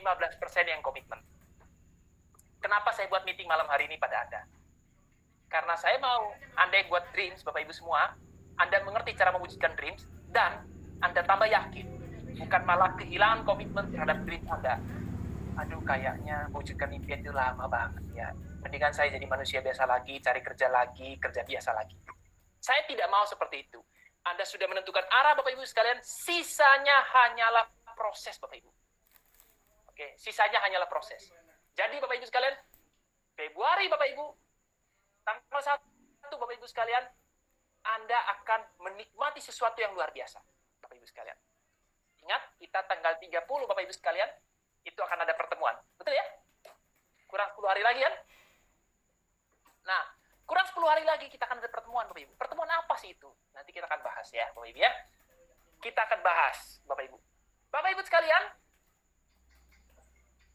15% yang komitmen. Kenapa saya buat meeting malam hari ini pada Anda? Karena saya mau Anda yang buat dreams, Bapak Ibu semua, Anda mengerti cara mewujudkan dreams, dan Anda tambah yakin. Bukan malah kehilangan komitmen terhadap dream Anda. Aduh, kayaknya mewujudkan impian itu lama banget ya. Mendingan saya jadi manusia biasa lagi, cari kerja lagi, kerja biasa lagi. Saya tidak mau seperti itu. Anda sudah menentukan arah, Bapak Ibu sekalian, sisanya hanyalah proses, Bapak Ibu. Oke, sisanya hanyalah proses. Jadi, Bapak Ibu sekalian, Februari, Bapak Ibu, tanggal 1, Bapak Ibu sekalian, Anda akan menikmati sesuatu yang luar biasa, Bapak Ibu sekalian. Ingat, kita tanggal 30, Bapak Ibu sekalian, itu akan ada pertemuan. Betul ya? Kurang 10 hari lagi kan? Nah, kurang 10 hari lagi kita akan ada pertemuan, Bapak Ibu. Pertemuan apa sih itu? Nanti kita akan bahas ya, Bapak Ibu ya. Kita akan bahas, Bapak Ibu. Bapak Ibu sekalian,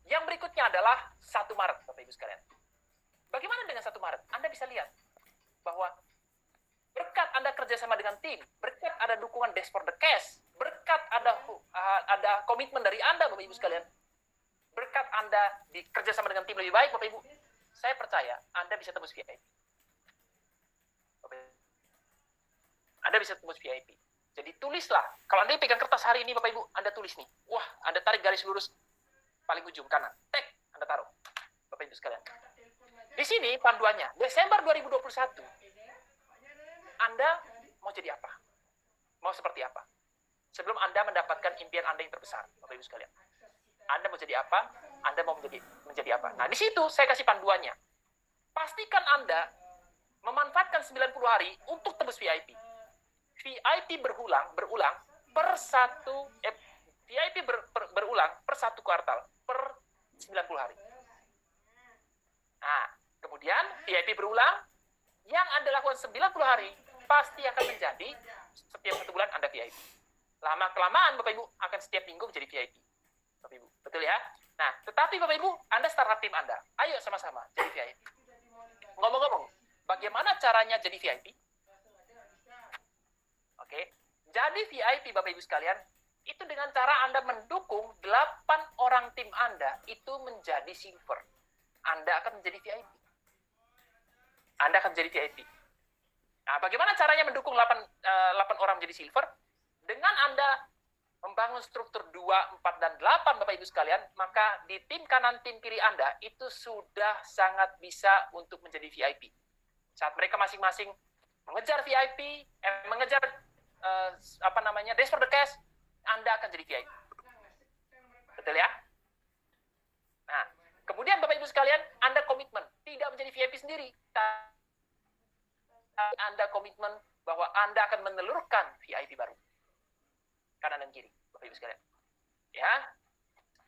yang berikutnya adalah 1 Maret, Bapak Ibu sekalian. Bagaimana dengan 1 Maret? Anda bisa lihat bahwa berkat Anda kerjasama dengan tim, berkat ada dukungan Dash for the Cash, berkat ada komitmen dari Anda, Bapak Ibu sekalian, berkat Anda dikerjasama dengan tim lebih baik, Bapak Ibu, saya percaya Anda bisa tembus VIP. Anda bisa tembus VIP. Jadi tulislah. Kalau Anda pegang kertas hari ini, Bapak Ibu, Anda tulis nih. Wah, Anda tarik garis lurus paling ujung kanan. Tek, Anda taruh. Bapak Ibu sekalian. Di sini panduannya. Desember 2021. Anda mau jadi apa? Mau seperti apa? Sebelum Anda mendapatkan impian Anda yang terbesar, Bapak Ibu sekalian. Anda mau jadi apa? Anda mau menjadi apa? Nah, di situ saya kasih panduannya. Pastikan Anda memanfaatkan 90 hari untuk tembus VIP. VIP berulang per berulang per 1 kuartal, per 90 hari. Nah, kemudian VIP berulang, yang Anda lakukan 90 hari, pasti akan menjadi setiap 1 bulan Anda VIP. Lama-kelamaan, Bapak Ibu, akan setiap minggu menjadi VIP. Bapak Ibu, betul ya? Nah, tetapi Bapak Ibu, Anda startup tim Anda. Ayo sama-sama jadi VIP. Ngomong-ngomong, bagaimana caranya jadi VIP? Oke, jadi VIP Bapak Ibu sekalian, itu dengan cara Anda mendukung 8 orang tim Anda itu menjadi silver. Anda akan menjadi VIP. Anda akan menjadi VIP. Nah, bagaimana caranya mendukung 8 orang menjadi silver? Dengan Anda membangun struktur 2, 4, dan 8, Bapak Ibu sekalian, maka di tim kanan, tim kiri Anda, itu sudah sangat bisa untuk menjadi VIP. Saat mereka masing-masing mengejar VIP, mengejar Dash for the Cash, Anda akan jadi VIP. Betul ya? Nah, kemudian Bapak Ibu sekalian, Anda komitmen tidak menjadi VIP sendiri. Anda komitmen bahwa Anda akan menelurkan VIP baru. Kanan dan kiri, Bapak Ibu sekalian. Ya.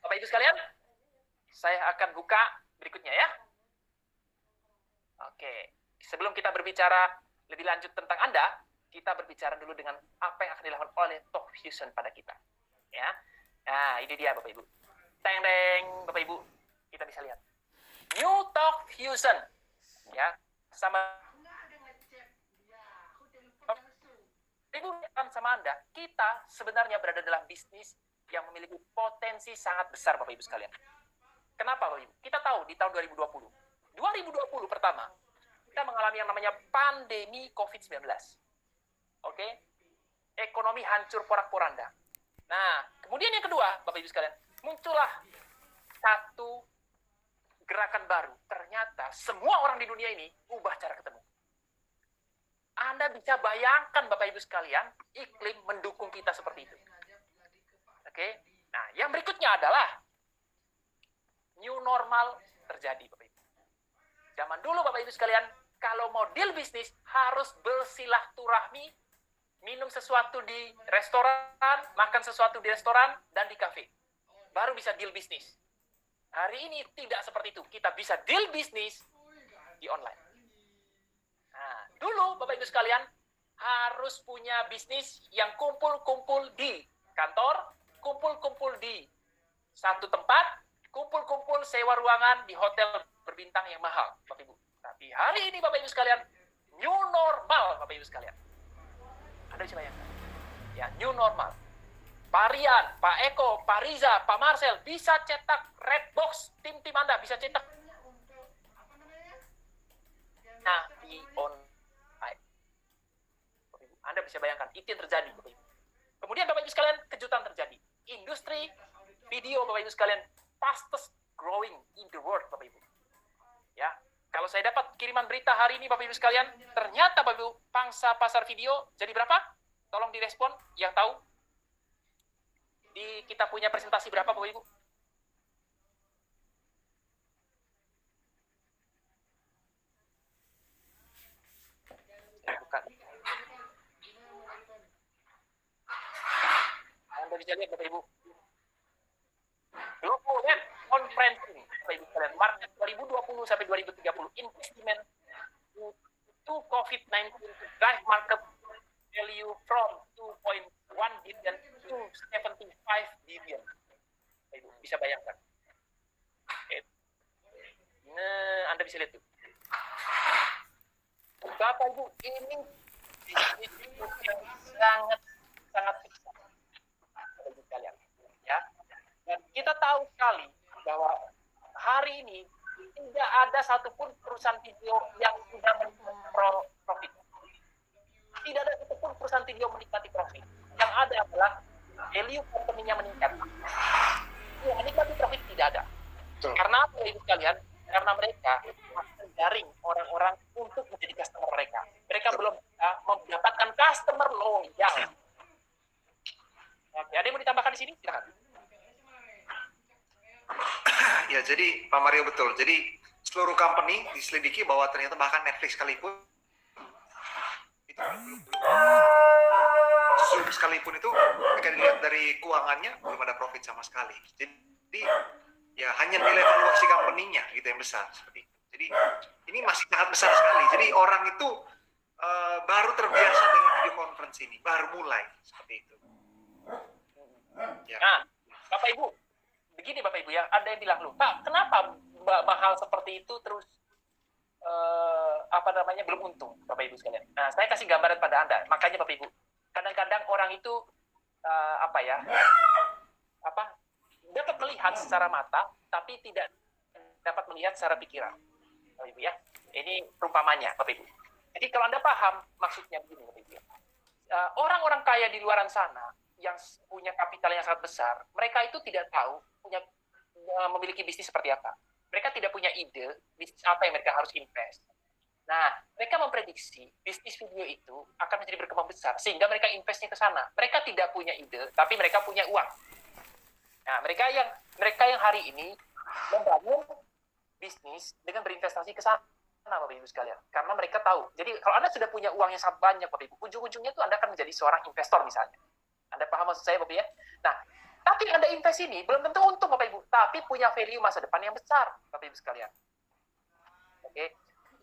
Bapak Ibu sekalian, saya akan buka berikutnya ya. Oke. Sebelum kita berbicara lebih lanjut tentang Anda, kita berbicara dulu dengan apa yang akan dilakukan oleh Talk Fusion pada kita. Ya. Nah, ini dia Bapak Ibu. Teng-teng, Bapak Ibu. Kita bisa lihat. New Talk Fusion. Ya. Sama sama Anda, kita sebenarnya berada dalam bisnis yang memiliki potensi sangat besar, Bapak Ibu sekalian. Kenapa, Bapak Ibu? Kita tahu di tahun 2020. 2020 pertama, kita mengalami yang namanya pandemi COVID-19. Oke? Ekonomi hancur porak-poranda. Nah, kemudian yang kedua, Bapak Ibu sekalian, muncullah satu gerakan baru. Ternyata semua orang di dunia ini ubah cara ketemu. Anda bisa bayangkan, Bapak Ibu sekalian, iklim mendukung kita seperti itu. Oke? Nah, yang berikutnya adalah new normal terjadi, Bapak Ibu. Zaman dulu, Bapak Ibu sekalian, kalau mau deal bisnis, harus bersilaturahmi, minum sesuatu di restoran, makan sesuatu di restoran, dan di kafe. Baru bisa deal bisnis. Hari ini tidak seperti itu. Kita bisa deal bisnis di online. Nah, dulu Bapak Ibu sekalian harus punya bisnis yang kumpul-kumpul di kantor, kumpul-kumpul di satu tempat, kumpul-kumpul sewa ruangan di hotel berbintang yang mahal, Bapak Ibu. Tapi hari ini Bapak Ibu sekalian, new normal, Bapak Ibu sekalian. Anda bisa bayangkan. Ya, new normal. Pak Rian, Pak Eko, Pak Riza, Pak Marcel bisa cetak red box, tim-tim Anda bisa cetak. Nah, di online. Anda bisa bayangkan, itu yang terjadi. Kemudian Bapak Ibu sekalian, kejutan terjadi. Industri video Bapak Ibu sekalian, fastest growing in the world Bapak Ibu. Ya, kalau saya dapat kiriman berita hari ini Bapak Ibu sekalian, ternyata Bapak Ibu, pangsa pasar video jadi berapa? Tolong direspon yang tahu. Kita punya presentasi berapa Bapak Ibu? Bukan. Anda bisa lihat Bapak Ibu. Global Web Conferencing Bapak Ibu sekalian, market 2020 sampai 2030, investment to COVID-19 to drive market value from 2.1 billion to 75 billion. Ibu bisa bayangkan. Nah, Anda bisa lihat tuh. Bapak Ibu, ini yang sangat besar. Bapak Ibu sekalian, ya. Dan kita tahu sekali bahwa hari ini tidak ada satupun perusahaan video yang sudah menikmati profit. Tidak ada satupun perusahaan video menikmati profit. Yang ada adalah value company-nya meningkat. Ya, menikmati profit tidak ada. Karena apa Ibu sekalian? Karena mereka menjaring orang-orang untuk menjadi customer mereka. Mereka belum bisa mendapatkan customer loyal. Oke, ada yang mau ditambahkan di sini? Silakan. Ya, jadi Pak Mario betul. Jadi seluruh company diselidiki bahwa ternyata bahkan Netflix sekalipun itu Zoom sekalipun itu ketika dilihat dari keuangannya belum ada profit sama sekali. Jadi ya hanya nilai valuasi company-nya gitu yang besar seperti itu. Jadi ini masih sangat besar sekali. Jadi orang itu baru terbiasa dengan video conference ini, baru mulai seperti itu. Ya. Nah, Bapak Ibu, begini Bapak Ibu ya, ada yang bilang, loh Pak, kenapa mahal seperti itu terus belum untung Bapak Ibu sekalian. Nah, saya kasih gambaran pada Anda. Makanya Bapak Ibu, kadang-kadang orang itu dapat melihat secara mata, tapi tidak dapat melihat secara pikiran. Bapak Ibu ya, ini perumpamannya Bapak Ibu. Jadi kalau Anda paham maksudnya begini Bapak Ibu ya. Orang-orang kaya di luaran sana yang punya kapital yang sangat besar, mereka itu tidak tahu memiliki bisnis seperti apa. Mereka tidak punya ide bisnis apa yang mereka harus invest. Nah, mereka memprediksi bisnis video itu akan menjadi berkembang besar, sehingga mereka investnya ke sana. Mereka tidak punya ide, tapi mereka punya uang. Nah, mereka yang hari ini membangun bisnis dengan berinvestasi ke sana, Bapak Ibu sekalian. Karena mereka tahu. Jadi kalau Anda sudah punya uang yang sangat banyak, Bapak Ibu, ujung-ujungnya itu Anda akan menjadi seorang investor misalnya. Anda paham maksud saya, Bapak ya? Nah, tapi Anda invest ini belum tentu untung, Bapak Ibu, tapi punya value masa depan yang besar, Bapak Ibu sekalian. Oke.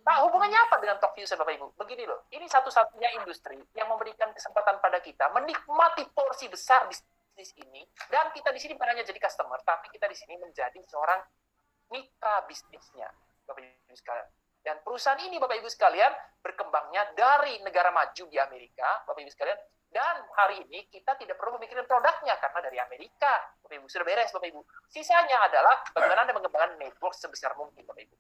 Nah, hubungannya apa dengan Talk Fusion, Bapak Ibu? Begini loh, ini satu-satunya industri yang memberikan kesempatan pada kita menikmati porsi besar bisnis ini, dan kita di sini bukan hanya jadi customer, tapi kita di sini menjadi seorang mitra bisnisnya, Bapak Ibu sekalian. Dan perusahaan ini, Bapak Ibu sekalian, berkembangnya dari negara maju di Amerika, Bapak Ibu sekalian, dan hari ini kita tidak perlu memikirkan produknya karena dari Amerika, Bapak Ibu, sudah beres, Bapak Ibu. Sisanya adalah bagaimana Anda mengembangkan network sebesar mungkin, Bapak Ibu.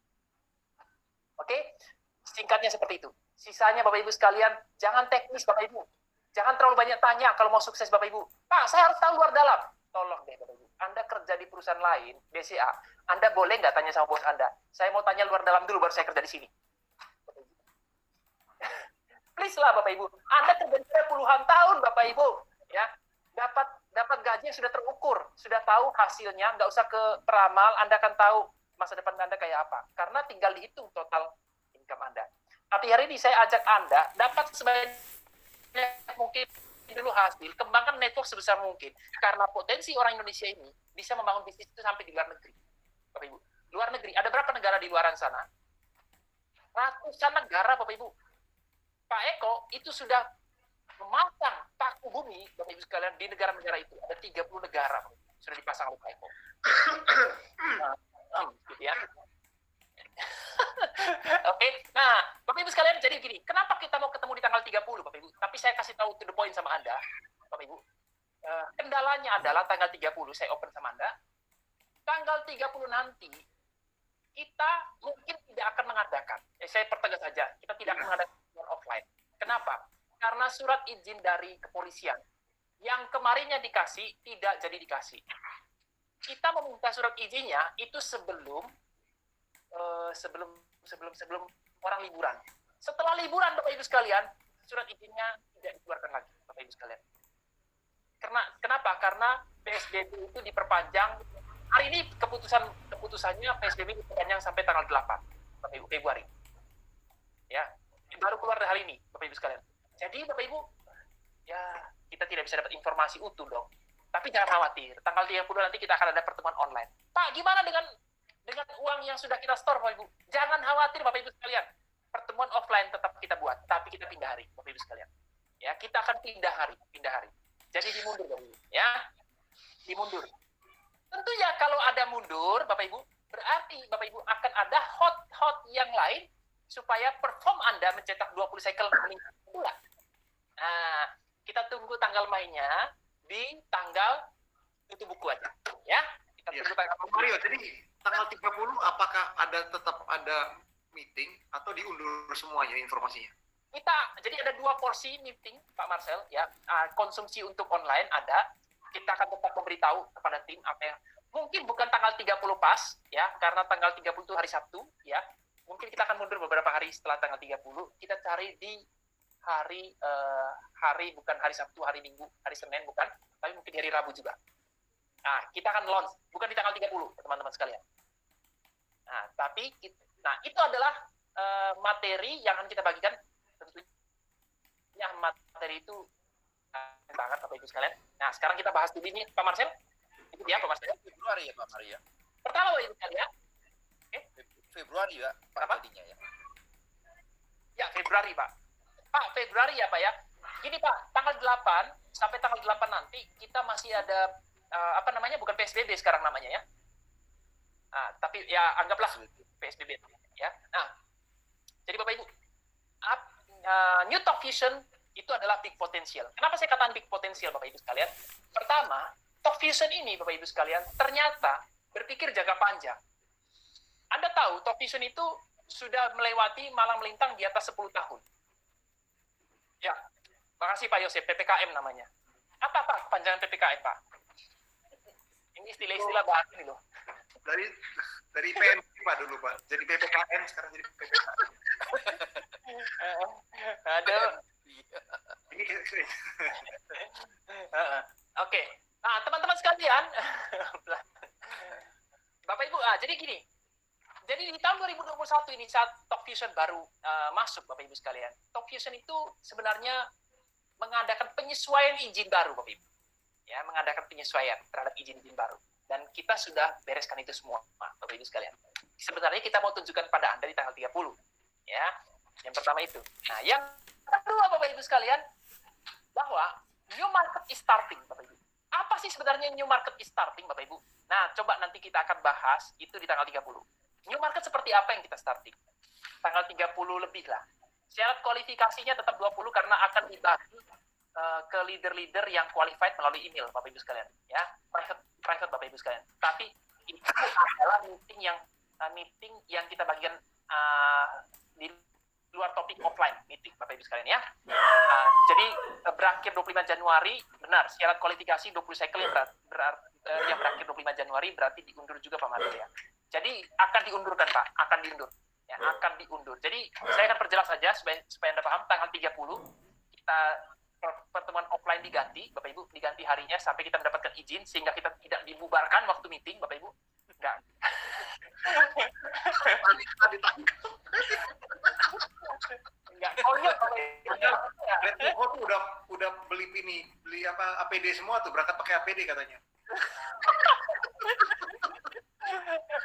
Oke, singkatnya seperti itu. Sisanya Bapak Ibu sekalian, jangan teknis Bapak Ibu. Jangan terlalu banyak tanya kalau mau sukses Bapak Ibu. Pak, saya harus tahu luar dalam. Tolong deh Bapak Ibu. Anda kerja di perusahaan lain, BCA, Anda boleh nggak tanya sama bos Anda? Saya mau tanya luar dalam dulu baru saya kerja di sini. Please lah Bapak Ibu. Anda kerja puluhan tahun Bapak Ibu, ya. Dapat gaji yang sudah terukur, sudah tahu hasilnya, nggak usah ke peramal, Anda akan tahu masa depan Anda kayak apa. Karena tinggal dihitung total income Anda. Tapi hari ini saya ajak Anda dapat sebanyak mungkin dulu hasil, kembangkan network sebesar mungkin. Karena potensi orang Indonesia ini bisa membangun bisnis itu sampai di luar negeri. Bapak Ibu, luar negeri, ada berapa negara di luaran sana? Ratusan negara, Bapak Ibu. Pak Eko itu sudah memasang paku bumi, Bapak Ibu sekalian, di negara-negara itu. Ada 30 negara sudah dipasang oleh Pak Eko. Gitu ya. Oke, nah Bapak Ibu sekalian, jadi gini, kenapa kita mau ketemu di tanggal 30 Bapak Ibu? Tapi saya kasih tahu to the point sama Anda, Bapak Ibu. Kendalanya Permasalahannya adalah tanggal 30, saya open sama Anda. Tanggal 30 nanti, kita mungkin tidak akan mengadakan. Saya pertegas saja, kita tidak akan mengadakan offline. Kenapa? Karena surat izin dari kepolisian yang kemarinnya dikasih, tidak jadi dikasih. Kita meminta surat izinnya itu sebelum orang liburan. Setelah liburan, Bapak Ibu sekalian, surat izinnya tidak dikeluarkan lagi, Bapak Ibu sekalian. Kenapa? Karena PSBB itu diperpanjang. Hari ini keputusannya PSBB diperpanjang sampai tanggal 8, Bapak Ibu, Februari. Ya, baru keluar dari hari ini, Bapak Ibu sekalian. Jadi, Bapak Ibu, ya kita tidak bisa dapat informasi utuh dong. Tapi jangan khawatir, tanggal 30 nanti kita akan ada pertemuan online. Pak, gimana dengan uang yang sudah kita store, Bapak Ibu? Jangan khawatir, Bapak Ibu sekalian. Pertemuan offline tetap kita buat, tapi kita pindah hari, Bapak Ibu sekalian. Ya, kita akan pindah hari. Jadi dimundur, Bapak Ibu. Ya, dimundur. Tentunya kalau ada mundur, Bapak Ibu, berarti Bapak Ibu akan ada hot yang lain supaya perform Anda mencetak 20 cycle meningkat pula. Nah, kita tunggu tanggal mainnya di tanggal tutup buku aja, ya. Kita tunggu tanggal Mario, jadi tanggal 30 apakah tetap ada meeting atau diundur semuanya informasinya? Jadi ada 2 porsi meeting, Pak Marcel, ya. Konsumsi untuk online ada. Kita akan tetap memberitahu kepada tim apa yang mungkin bukan tanggal 30 pas, ya, karena tanggal 30 itu hari Sabtu, ya. Mungkin kita akan mundur beberapa hari setelah tanggal 30. Kita cari di hari bukan hari Sabtu, hari Minggu, hari Senin bukan, tapi mungkin di hari Rabu juga. Nah, kita akan launch bukan di tanggal 30, teman-teman sekalian. Nah, itu adalah materi yang akan kita bagikan. Tentunya materi itu sangat Bapak Ibu sekalian. Nah, sekarang kita bahas dulu ini, Pak Marcel. Itu dia, Pak Marcel. Februari ya, Pak Maria. Pertama, Bapak Ibu sekalian. Februari ya, Pak, apa? Tadinya ya. Ya, Februari, Pak. Pak, Februari ya, Pak ya. Gini, Pak, tanggal 8 sampai tanggal 8 nanti kita masih ada bukan PSBB sekarang namanya ya. Nah, tapi ya anggaplah PSBB ya. Nah, jadi Bapak Ibu, New Talk Vision itu adalah big potential. Kenapa saya katakan big potential, Bapak Ibu sekalian? Pertama, Talk Vision ini, Bapak Ibu sekalian, ternyata berpikir jangka panjang. Anda tahu, Talk Vision itu sudah melewati malang melintang di atas 10 tahun. Ya, makasih Pak Yosef, PPKM namanya. Apa Pak panjangan PPKM, Pak? Ini istilah-istilah baru ini loh. Dari PMP Pak dulu Pak, jadi PPKM sekarang jadi PPKM. Aduh. Ini Oke. Nah, teman-teman sekalian, Bapak Ibu, jadi gini. Jadi di tahun 2021 ini saat Talk Vision baru masuk, Bapak Ibu sekalian. Talk Vision itu sebenarnya mengadakan penyesuaian izin baru, Bapak Ibu. Ya, mengadakan penyesuaian terhadap izin-izin baru. Dan kita sudah bereskan itu semua, Bapak Ibu sekalian. Sebenarnya kita mau tunjukkan pada Anda di tanggal 30. Ya, yang pertama itu. Nah, yang kedua, Bapak Ibu sekalian, bahwa new market is starting, Bapak Ibu. Apa sih sebenarnya new market is starting, Bapak Ibu? Nah, coba nanti kita akan bahas itu di tanggal 30. New market seperti apa yang kita starting? Tanggal 30 lebih lah. Syarat kualifikasinya tetap 20 karena akan dibagi ke leader-leader yang qualified melalui email, Bapak Ibu sekalian. Ya, private Bapak Ibu sekalian. Tapi itu adalah meeting yang kita bagikan di luar topik offline meeting, Bapak Ibu sekalian ya. Jadi berakhir 25 Januari, benar, syarat kualifikasi 20 cycle yang berakhir 25 Januari berarti diundur juga Pak Mario ya. Jadi akan diundurkan Pak, akan diundur. Ya, akan diundur. Jadi saya akan perjelas saja supaya Anda paham, tanggal 30 kita pertemuan offline diganti, Bapak Ibu, diganti harinya sampai kita mendapatkan izin sehingga kita tidak dibubarkan waktu meeting, Bapak Ibu. Enggak. Enggak. Oh iya, Bapak Ibu. tuh udah beli APD semua tuh, berangkat pakai APD katanya.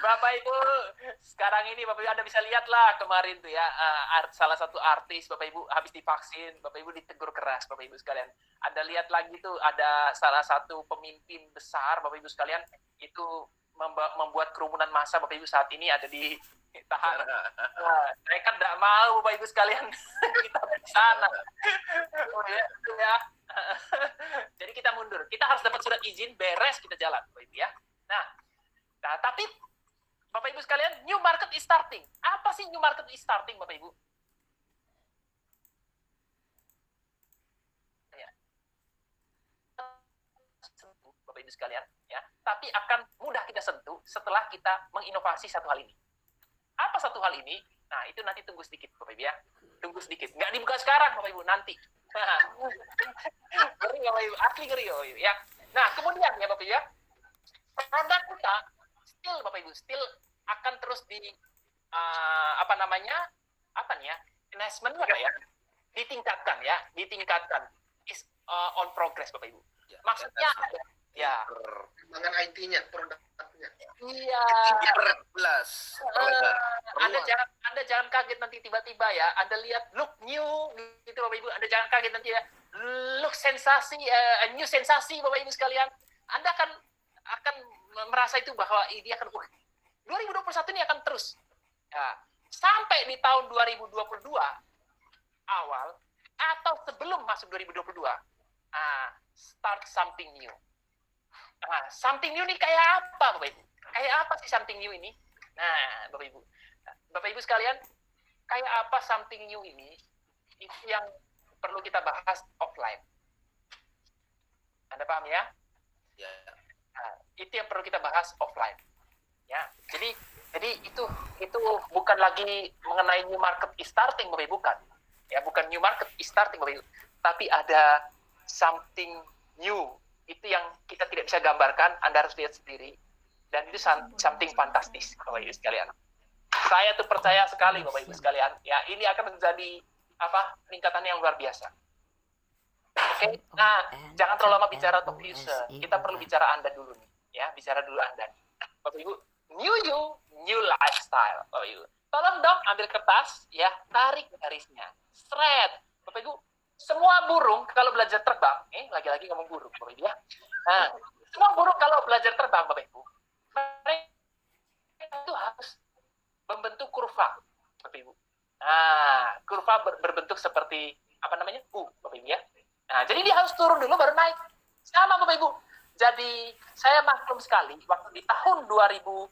Bapak Ibu, sekarang ini Bapak Ibu Anda bisa lihat lah kemarin tuh ya, salah satu artis Bapak Ibu habis divaksin, Bapak Ibu ditegur keras Bapak Ibu sekalian. Anda lihat lagi tuh ada salah satu pemimpin besar Bapak Ibu sekalian itu membuat kerumunan massa Bapak Ibu saat ini ada di tahan. Nah, saya kan tidak mau Bapak Ibu sekalian kita di sana. Oh, ya. Jadi kita mundur. Kita harus dapat surat izin, beres kita jalan, Bapak Ibu ya. Nah, tapi Bapak Ibu sekalian, new market is starting. Apa sih new market is starting, Bapak Ibu? Ya. Bapak Ibu sekalian, ya. Tapi akan mudah kita sentuh setelah kita menginovasi satu hal ini. Apa satu hal ini? Nah, itu nanti tunggu sedikit, Bapak Ibu ya. Tunggu sedikit. Nggak dibuka sekarang, Bapak Ibu, nanti. Ngeri, Bapak Ibu. Asli ngeri, Bapak Ibu. Ya. Nah, kemudian ya, Bapak Ibu ya. Produk kita, still, Bapak Ibu, still akan terus di, enhancement apa ya? Ditingkatkan ya, ditingkatkan. Is on progress, Bapak Ibu. Ya, Maksudnya, ya. Perkembangan IT-nya, produknya. Iya. Diperjelas. Anda jangan kaget nanti tiba-tiba ya. Anda lihat look new gitu Bapak Ibu. Anda jangan kaget nanti ya. Look sensasi, new sensasi Bapak Ibu sekalian. Anda akan merasa itu bahwa ini akan 2021 ini akan terus. Ya, sampai di tahun 2022 awal atau sebelum masuk 2022. Start something new. Something new ini kayak apa, Bapak Ibu? Kayak apa sih something new ini? Nah, Bapak Ibu sekalian, kayak apa something new ini? Itu yang perlu kita bahas offline. Anda paham ya? Ya. Nah, itu yang perlu kita bahas offline. Ya, jadi itu bukan lagi mengenai new market is starting, Bapak Ibu, bukan. Ya, bukan new market is starting, Bapak Ibu. Tapi ada something new. Itu yang kita tidak bisa gambarkan, Anda harus lihat sendiri. Dan itu something fantastis, Bapak Ibu sekalian. Saya tuh percaya sekali, Bapak Ibu sekalian. Ya, ini akan menjadi peningkatan yang luar biasa. Oke, nah, jangan terlalu lama bicara top user. Kita perlu bicara Anda dulu nih. Ya, bicara dulu Anda. Bapak Ibu, new you, new lifestyle. Bapak Ibu, tolong dong ambil kertas, ya, tarik garisnya. Shred. Bapak Ibu, semua burung kalau belajar terbang, lagi-lagi ngomong burung, Bapak Ibu ya. Nah, semua burung kalau belajar terbang, Bapak Ibu, mereka itu harus membentuk kurva, Bapak Ibu. Nah, kurva berbentuk seperti U, Bapak Ibu ya. Nah, jadi dia harus turun dulu baru naik. Sama, Bapak Ibu. Jadi saya maklum sekali waktu di tahun 2020,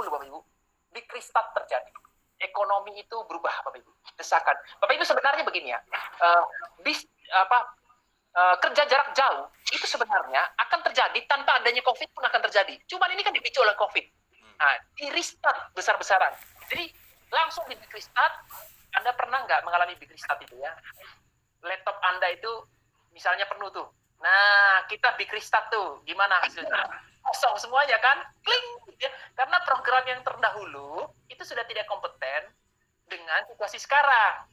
Bapak Ibu, di Kristat terjadi. Ekonomi itu berubah, Bapak Ibu. Desakan. Bapak Ibu sebenarnya begini ya. Kerja jarak jauh itu sebenarnya akan terjadi tanpa adanya COVID pun akan terjadi. Cuman ini kan dipicu oleh COVID. Nah, di restart besar-besaran. Jadi langsung di restart. Anda pernah nggak mengalami big restart itu ya? Laptop Anda itu misalnya penuh tuh. Nah, kita big restart tuh. Gimana hasilnya? Kosong semuanya kan? Kling! Ya. Karena program yang terdahulu itu sudah tidak kompeten dengan situasi sekarang.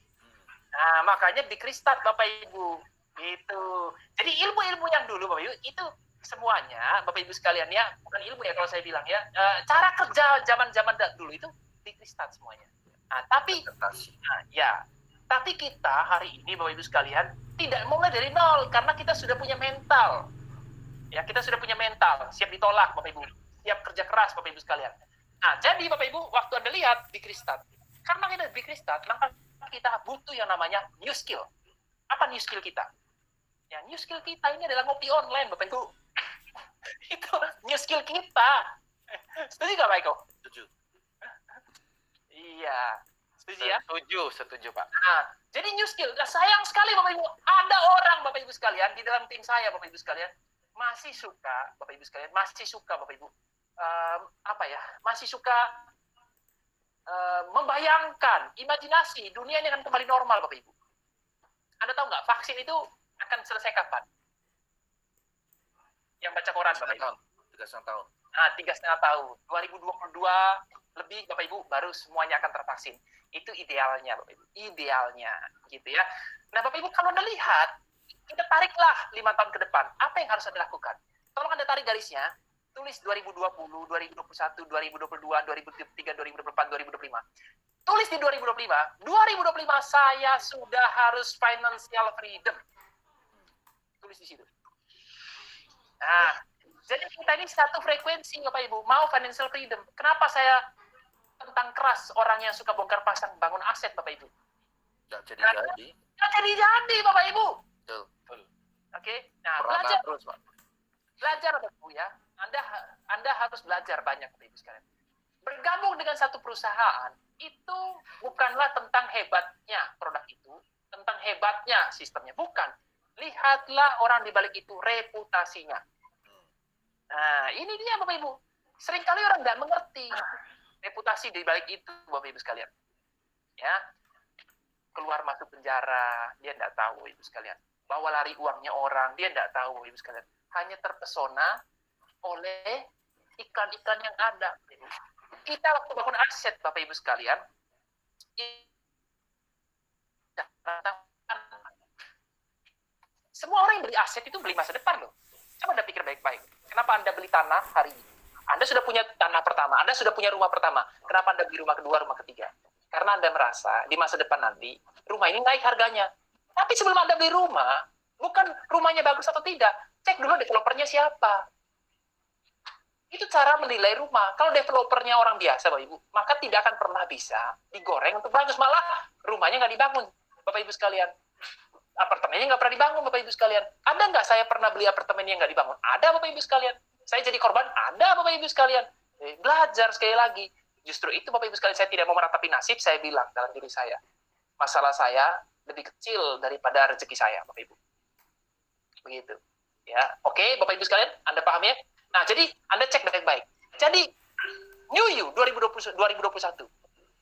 Nah, makanya big restart Bapak Ibu. Gitu. Jadi ilmu-ilmu yang dulu Bapak Ibu itu semuanya Bapak Ibu sekalian ya, bukan ilmu ya kalau saya bilang ya. Cara kerja zaman-zaman dulu itu big restart semuanya. Nah, tapi kita hari ini Bapak Ibu sekalian tidak mulai dari nol karena kita sudah punya mental. Ya, kita sudah punya mental, siap ditolak Bapak Ibu, siap kerja keras Bapak Ibu sekalian. Nah, jadi Bapak Ibu waktu Anda lihat big restart, karena kita big restart, maka kita butuh yang namanya new skill. Apa new skill kita? Ya, new skill kita ini adalah ngopi online Bapak Ibu. Itu new skill kita. Setuju nggak Pak Eko? Setuju. Iya. Setuju ya? Setuju Pak. Nah, jadi new skill. Nah, sayang sekali Bapak Ibu, ada orang Bapak Ibu sekalian di dalam tim saya Bapak Ibu sekalian masih suka Bapak Ibu sekalian Bapak Ibu masih suka membayangkan imajinasi dunia ini akan kembali normal Bapak Ibu. Anda tahu nggak vaksin itu akan selesai kapan? Yang baca koran Bapak Ibu. 3,5 tahun. 3,5 tahun. 2022 lebih Bapak Ibu baru semuanya akan tervaksin. Itu idealnya Bapak Ibu. Idealnya gitu ya. Nah Bapak Ibu kalau Anda lihat, kita tariklah 5 tahun ke depan. Apa yang harus Anda lakukan? Tolong Anda tarik garisnya. Tulis 2020, 2021, 2022, 2023, 2024, 2025. Tulis di 2025. 2025 saya sudah harus financial freedom. Tulis di situ. Nah, jadi kita ini satu frekuensi Bapak Ibu, mau financial freedom. Kenapa saya tentang keras orang yang suka bongkar pasang bangun aset Bapak Ibu? Nggak jadi-jadi. Nggak jadi-jadi Bapak Ibu. Betul. Oke, nah Merana terus, Pak. belajar Bapak Ibu ya. Anda harus belajar banyak Bapak Ibu sekalian. Bergabung dengan satu perusahaan itu bukanlah tentang hebatnya produk itu, tentang hebatnya sistemnya, bukan. Lihatlah orang di balik itu, reputasinya. Nah, ini dia Bapak Ibu. Seringkali orang nggak mengerti reputasi di balik itu Bapak Ibu sekalian. Ya, keluar masuk penjara, dia nggak tahu Ibu sekalian. Bawa lari uangnya orang, dia nggak tahu Ibu sekalian. Hanya terpesona oleh iklan-iklan yang ada. Kita waktu bangun aset Bapak Ibu sekalian, semua orang yang beli aset itu beli masa depan loh. Coba Anda pikir baik-baik. Kenapa Anda beli tanah hari ini? Anda sudah punya tanah pertama, Anda sudah punya rumah pertama. Kenapa Anda beli rumah kedua, rumah ketiga? Karena Anda merasa di masa depan nanti rumah ini naik harganya. Tapi sebelum Anda beli rumah, bukan rumahnya bagus atau tidak, cek dulu developernya siapa. Itu cara menilai rumah. Kalau developernya orang biasa, Bapak Ibu, maka tidak akan pernah bisa digoreng untuk bagus. Malah rumahnya nggak dibangun, Bapak Ibu sekalian. Apartemennya nggak pernah dibangun, Bapak Ibu sekalian. Ada nggak saya pernah beli apartemen yang nggak dibangun? Ada, Bapak Ibu sekalian. Saya jadi korban? Ada, Bapak Ibu sekalian. Belajar sekali lagi. Justru itu, Bapak Ibu sekalian, saya tidak mau meratapi nasib, saya bilang dalam diri saya. Masalah saya lebih kecil daripada rezeki saya, Bapak Ibu. Begitu. Ya, oke, Bapak Ibu sekalian, Anda paham ya? Nah, jadi Anda cek baik-baik. Jadi, New You 2021.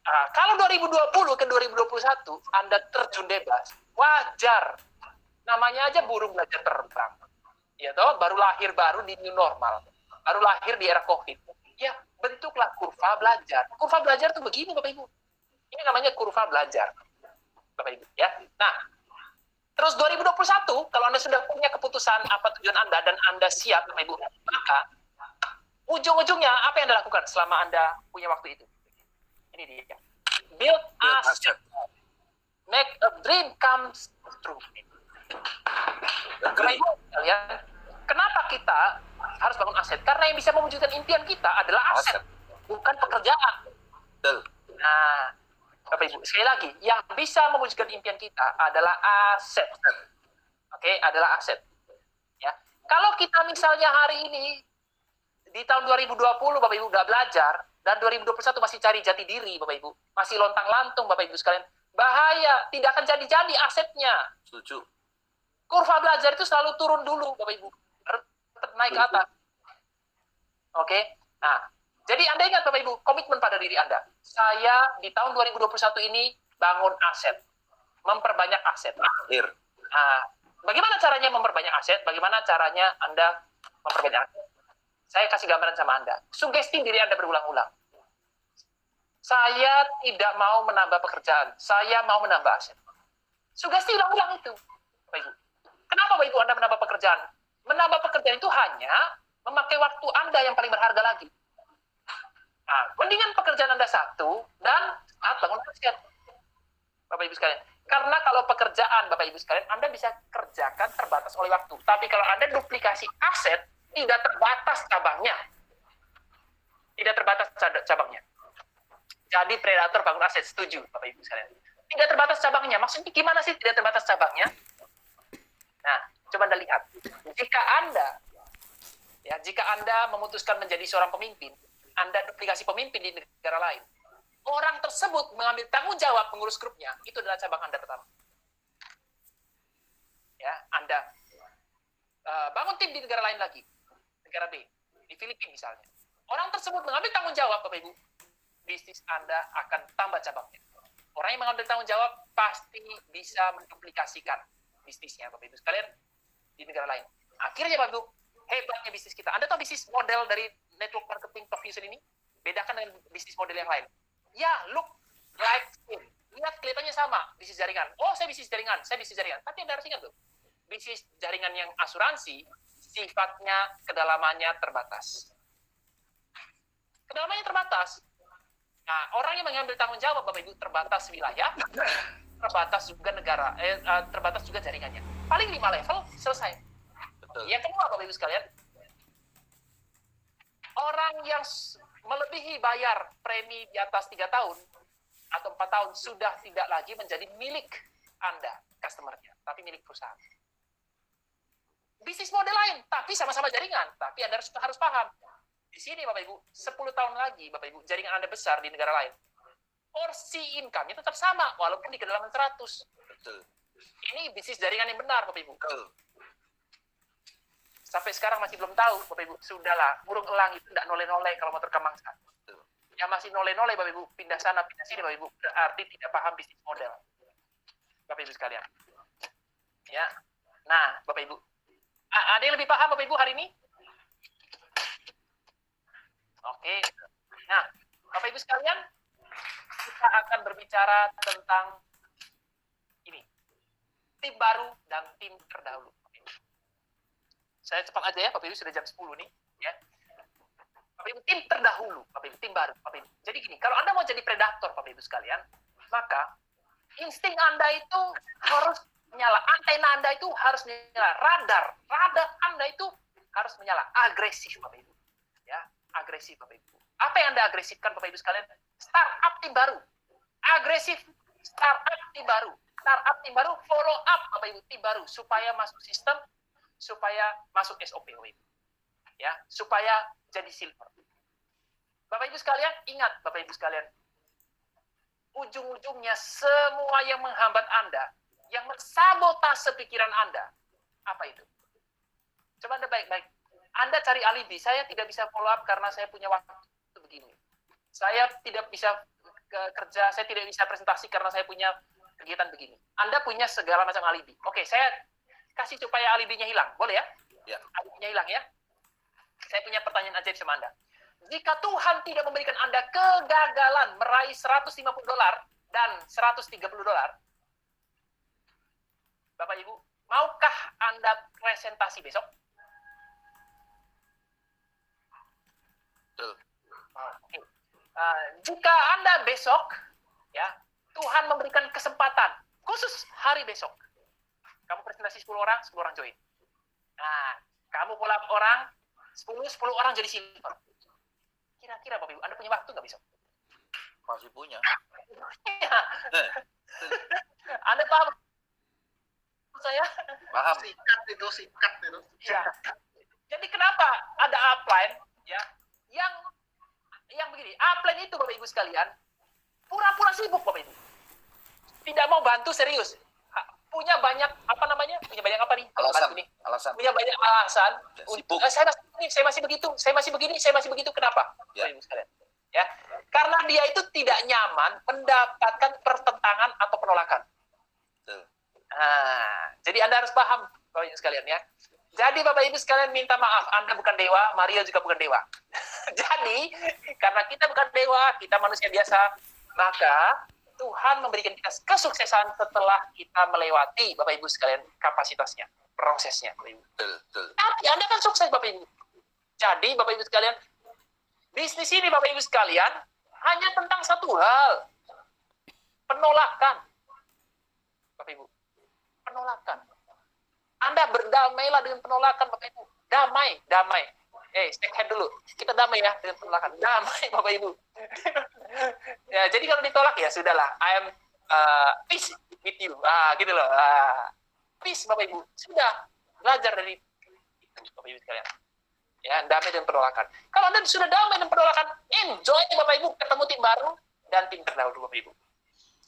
Nah, kalau 2020 ke 2021, Anda terjun bebas, wajar. Namanya aja burung belajar terbang. Ya toh, baru lahir baru di new normal. Baru lahir di era COVID. Ya, bentuklah kurva belajar. Kurva belajar tuh begini, Bapak Ibu. Ini namanya kurva belajar. Bapak Ibu, ya. Nah, terus 2021, kalau Anda sudah punya keputusan apa tujuan Anda dan Anda siap, Bapak Ibu, maka ujung-ujungnya apa yang Anda lakukan selama Anda punya waktu itu? Ini dia. Build asset. Make a dream comes true. Bapak Ibu, kalian, kenapa kita harus bangun aset? Karena yang bisa mewujudkan impian kita adalah aset, bukan pekerjaan. Betul. Nah, Bapak Ibu, sekali lagi, yang bisa mewujudkan impian kita adalah aset. Oke, adalah aset. Ya. Kalau kita misalnya hari ini di tahun 2020 Bapak Ibu udah belajar dan 2021 masih cari jati diri Bapak Ibu, masih lontang-lantung Bapak Ibu sekalian, bahaya, tidak akan jadi-jadi asetnya. Setuju. Kurva belajar itu selalu turun dulu Bapak Ibu, naik ke atas. Oke. Nah, jadi Anda ingat Bapak Ibu, komitmen pada diri Anda. Saya di tahun 2021 ini bangun aset, memperbanyak aset. Akhir. Nah, bagaimana caranya memperbanyak aset? Bagaimana caranya Anda memperbanyak aset? Saya kasih gambaran sama Anda. Sugesti diri Anda berulang-ulang. Saya tidak mau menambah pekerjaan. Saya mau menambah aset. Sugesti ulang-ulang itu. Bapak Ibu. Kenapa Bapak Ibu Anda menambah pekerjaan? Menambah pekerjaan itu hanya memakai waktu Anda yang paling berharga lagi. Nah, mendingan pekerjaan Anda satu dan bangun aset. Bapak Ibu sekalian. Karena kalau pekerjaan Bapak Ibu sekalian, Anda bisa kerjakan terbatas oleh waktu. Tapi kalau Anda duplikasi aset, tidak terbatas cabangnya. Tidak terbatas cabangnya. Jadi predator bangun aset, setuju Bapak Ibu sekalian. Tidak terbatas cabangnya. Maksudnya gimana sih tidak terbatas cabangnya? Nah, coba Anda lihat. Jika Anda memutuskan menjadi seorang pemimpin, Anda duplikasi pemimpin di negara lain. Orang tersebut mengambil tanggung jawab mengurus grupnya, itu adalah cabang Anda pertama. Ya, Anda bangun tim di negara lain lagi. Negara B, di Filipina misalnya. Orang tersebut mengambil tanggung jawab, Bapak Ibu. Bisnis Anda akan tambah cabangnya. Orang yang mengambil tanggung jawab pasti bisa menduplikasikan bisnisnya, Bapak Ibu sekalian, di negara lain. Akhirnya, Bapak Ibu, hebatnya bisnis kita. Anda tahu bisnis model dari network marketing Top Fusion ini? Bedakan dengan bisnis model yang lain. Ya, look like it. Lihat, kelihatannya sama, bisnis jaringan. Oh, saya bisnis jaringan. Tapi Anda harus ingat tuh, bisnis jaringan yang asuransi, sifatnya kedalamannya terbatas. Kedalamannya terbatas. Nah, orang yang mengambil tanggung jawab, Bapak Ibu, terbatas wilayah, terbatas juga negara, terbatas juga jaringannya. Paling 5 level, selesai. Betul. Yang kedua, Bapak Ibu sekalian, orang yang melebihi bayar premi di atas 3 tahun atau 4 tahun sudah tidak lagi menjadi milik Anda, customer-nya, tapi milik perusahaan. bisnis model lain, tapi sama-sama jaringan. Tapi Anda harus paham. Di sini Bapak Ibu, 10 tahun lagi Bapak Ibu, jaringan Anda besar di negara lain. Porsi income-nya tetap sama, walaupun di kedalaman 100. Betul. Ini bisnis jaringan yang benar, Bapak Ibu. Betul. Sampai sekarang masih belum tahu, Bapak Ibu. Sudahlah, burung elang itu tidak noleh-noleh kalau mau terekam mangsa. Betul. Yang masih noleh-noleh, Bapak Ibu, pindah sana, pindah sini, Bapak Ibu, berarti tidak paham bisnis model. Bapak Ibu sekalian. Ya. Nah, Bapak Ibu. Ada yang lebih paham, Bapak Ibu, hari ini? Oke. Nah, Bapak Ibu sekalian, kita akan berbicara tentang ini. Tim baru dan tim terdahulu. Saya cepat aja ya, Bapak Ibu, sudah jam 10 nih. Ya. Bapak Ibu, tim terdahulu, Bapak Ibu, tim baru. Bapak Ibu. Jadi gini, kalau Anda mau jadi predator, Bapak Ibu sekalian, maka insting Anda itu harus menyala. Antena Anda itu harus menyala. Radar Anda itu harus menyala. Agresif, Bapak Ibu. Ya, agresif, Bapak Ibu. Apa yang Anda agresifkan, Bapak Ibu sekalian? Startup tim baru. Agresif, startup tim baru. Startup tim baru, follow up, Bapak Ibu, tim baru. Supaya masuk sistem, supaya masuk SOP, Bapak Ibu. Ya, supaya jadi silver. Bapak Ibu sekalian, ingat, Bapak Ibu sekalian, ujung-ujungnya semua yang menghambat Anda, yang mensabotase pikiran Anda, apa itu? Coba Anda baik-baik. Anda cari alibi, saya tidak bisa follow up karena saya punya waktu begini. Saya tidak bisa kerja, saya tidak bisa presentasi karena saya punya kegiatan begini. Anda punya segala macam alibi. Oke, saya kasih supaya alibinya hilang. Boleh ya? Ya. Alibinya hilang ya. Saya punya pertanyaan ajaib sama Anda. Jika Tuhan tidak memberikan Anda kegagalan meraih $150 dan $130, Bapak Ibu, maukah Anda presentasi besok? Betul. Oke. Jika Anda besok, ya, Tuhan memberikan kesempatan, khusus hari besok, kamu presentasi 10 orang join. Nah, kamu follow up orang, 10 orang jadi silver. Kira-kira Bapak Ibu, Anda punya waktu nggak besok? Masih punya. Anda paham saya? Paham. Sikat itu. Ya. Jadi kenapa ada upline, ya, yang begini, upline itu Bapak Ibu sekalian, pura-pura sibuk Bapak Ibu. Tidak mau bantu serius. Punya banyak punya banyak apa nih? Alasan. Punya banyak alasan. Ya, Untuk, sibuk. saya masih begitu. Kenapa? Ya. Bapak Ibu sekalian. Ya, karena dia itu tidak nyaman mendapatkan pertentangan atau penolakan. Betul. Nah, jadi Anda harus paham, Bapak Ibu sekalian ya. Jadi Bapak Ibu sekalian minta maaf, Anda bukan dewa, Mario juga bukan dewa. Jadi, karena kita bukan dewa, kita manusia biasa, maka Tuhan memberikan kita kesuksesan setelah kita melewati, Bapak Ibu sekalian, kapasitasnya, prosesnya, Bapak Ibu. Betul. Tapi Anda kan sukses, Bapak Ibu. Jadi, Bapak Ibu sekalian, bisnis ini, Bapak Ibu sekalian, hanya tentang satu hal. Penolakan. Bapak Ibu. Penolakan. Anda berdamailah dengan penolakan, Bapak Ibu. Damai. Shake hand dulu. Kita damai ya dengan penolakan. Damai, Bapak Ibu. Ya, jadi kalau ditolak ya sudahlah. I am peace with you. Gitu loh. Peace, Bapak Ibu. Sudah belajar dari itu, Bapak Ibu sekalian. Ya, damai dengan penolakan. Kalau Anda sudah damai dengan penolakan, enjoy, Bapak Ibu, ketemu tim baru dan tim terdahulu, Bapak Ibu.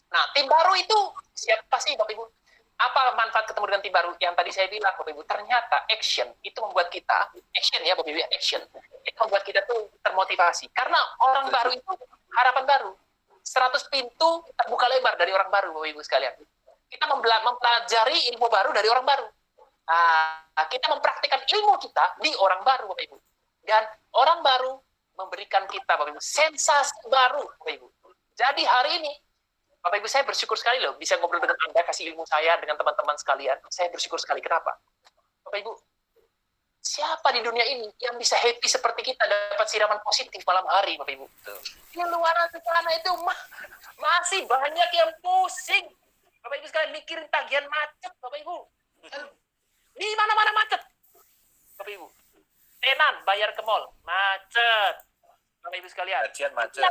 Nah, tim baru itu siapa sih, Bapak Ibu? Apa manfaat ketemu dengan tim baru? Yang tadi saya bilang, Bapak Ibu, ternyata action itu membuat kita, action ya Bapak Ibu, action. Itu membuat kita tuh termotivasi. Karena orang baru itu harapan baru. 100 pintu terbuka lebar dari orang baru, Bapak Ibu sekalian. Kita mempelajari ilmu baru dari orang baru. Kita mempraktikkan ilmu kita di orang baru, Bapak Ibu. Dan orang baru memberikan kita, Bapak Ibu, sensasi baru, Bapak Ibu. Jadi hari ini, Bapak Ibu, saya bersyukur sekali loh bisa ngobrol dengan Anda, kasih ilmu saya dengan teman-teman sekalian. Saya bersyukur sekali. Kenapa? Bapak Ibu, siapa di dunia ini yang bisa happy seperti kita dapat siraman positif malam hari, Bapak Ibu? Di luar sana itu masih banyak yang pusing. Bapak Ibu sekalian mikirin tagihan macet, Bapak Ibu. Di mana-mana macet. Bapak Ibu, tenan bayar ke mall, macet. Bapak Ibu sekalian. Gajian macet.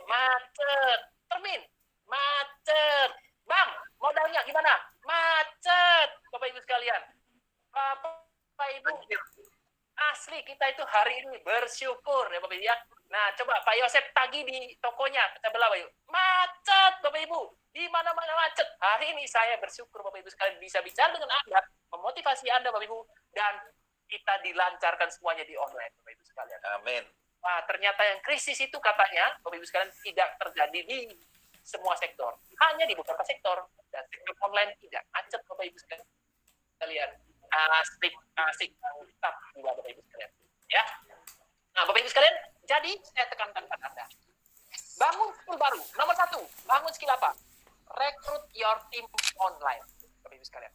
Macet. Termin. Macet. Bang, modalnya gimana? Macet. Bapak Ibu sekalian. Bapak Ibu, asli kita itu hari ini bersyukur ya Bapak Ibu ya. Nah, coba Pak Yosep tagih di tokonya sebelah Bapak Ibu. Macet Bapak Ibu, di mana-mana macet. Hari ini saya bersyukur Bapak Ibu sekalian bisa bicara dengan Anda, memotivasi Anda Bapak Ibu, dan kita dilancarkan semuanya di online Bapak Ibu sekalian. Amin. Nah, ternyata yang krisis itu katanya Bapak Ibu sekalian tidak terjadi di semua sektor, hanya di beberapa sektor, dan sektor online tidak. Macet Bapak Ibu sekalian. Asik tetap juga Bapak Ibu sekalian. Ya. Nah, Bapak Ibu sekalian, jadi saya tekankan pada Anda. Bangun skill baru. Nomor 1, bangun skill apa? Recruit your team online. Bapak Ibu sekalian.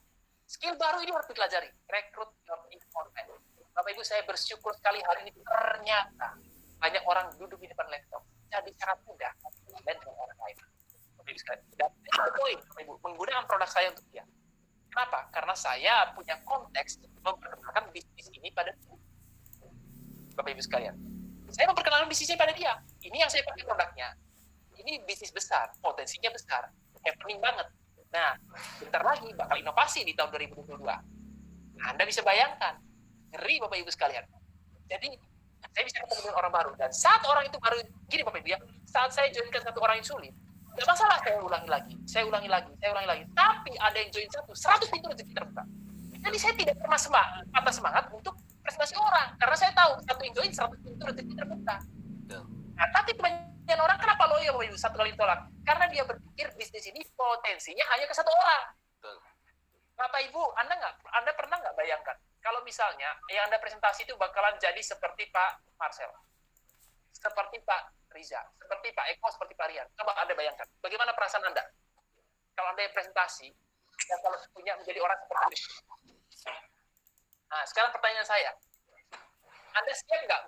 Skill baru ini harus dipelajari. Recruit your team online. Bapak Ibu, saya bersyukur sekali hari ini ternyata banyak orang duduk di depan laptop. Jadi sangat mudah dan dengan orang lain. Bapak Ibu sekalian. Dan poin, Bapak Ibu, menggunakan produk saya untuk dia. Kenapa? Karena saya punya konteks memperkenalkan bisnis ini pada dia. Bapak Ibu sekalian. Saya memperkenalkan bisnisnya pada dia. Ini yang saya pakai produknya. Ini bisnis besar, potensinya besar, happening banget. Nah, bentar lagi bakal inovasi di tahun 2022. Anda bisa bayangkan. Ngeri Bapak Ibu sekalian. Jadi, saya bisa ketemu dengan orang baru. Dan saat orang itu baru, gini Bapak Ibu ya, saat saya joinkan satu orang yang sulit, nggak masalah saya ulangi lagi. Tapi ada yang join 100 pintu rezeki terbuka. Jadi saya tidak pernah patah semangat untuk presentasi orang. Karena saya tahu, satu yang join 100 pintu rezeki terbuka. Nah, tapi kebanyakan orang kenapa loyo Bapak Ibu satu kali ditolak? Karena dia berpikir bisnis ini potensinya hanya ke satu orang. Bapak Ibu, Anda pernah nggak bayangkan kalau misalnya yang Anda presentasi itu bakalan jadi seperti Pak Marcel, seperti Pak Riza, seperti Pak Eko, seperti Pak Rian. Coba Anda bayangkan, bagaimana perasaan Anda kalau Anda yang presentasi dan kalau punya menjadi orang seperti itu. Nah, sekarang pertanyaan saya, Anda siap nggak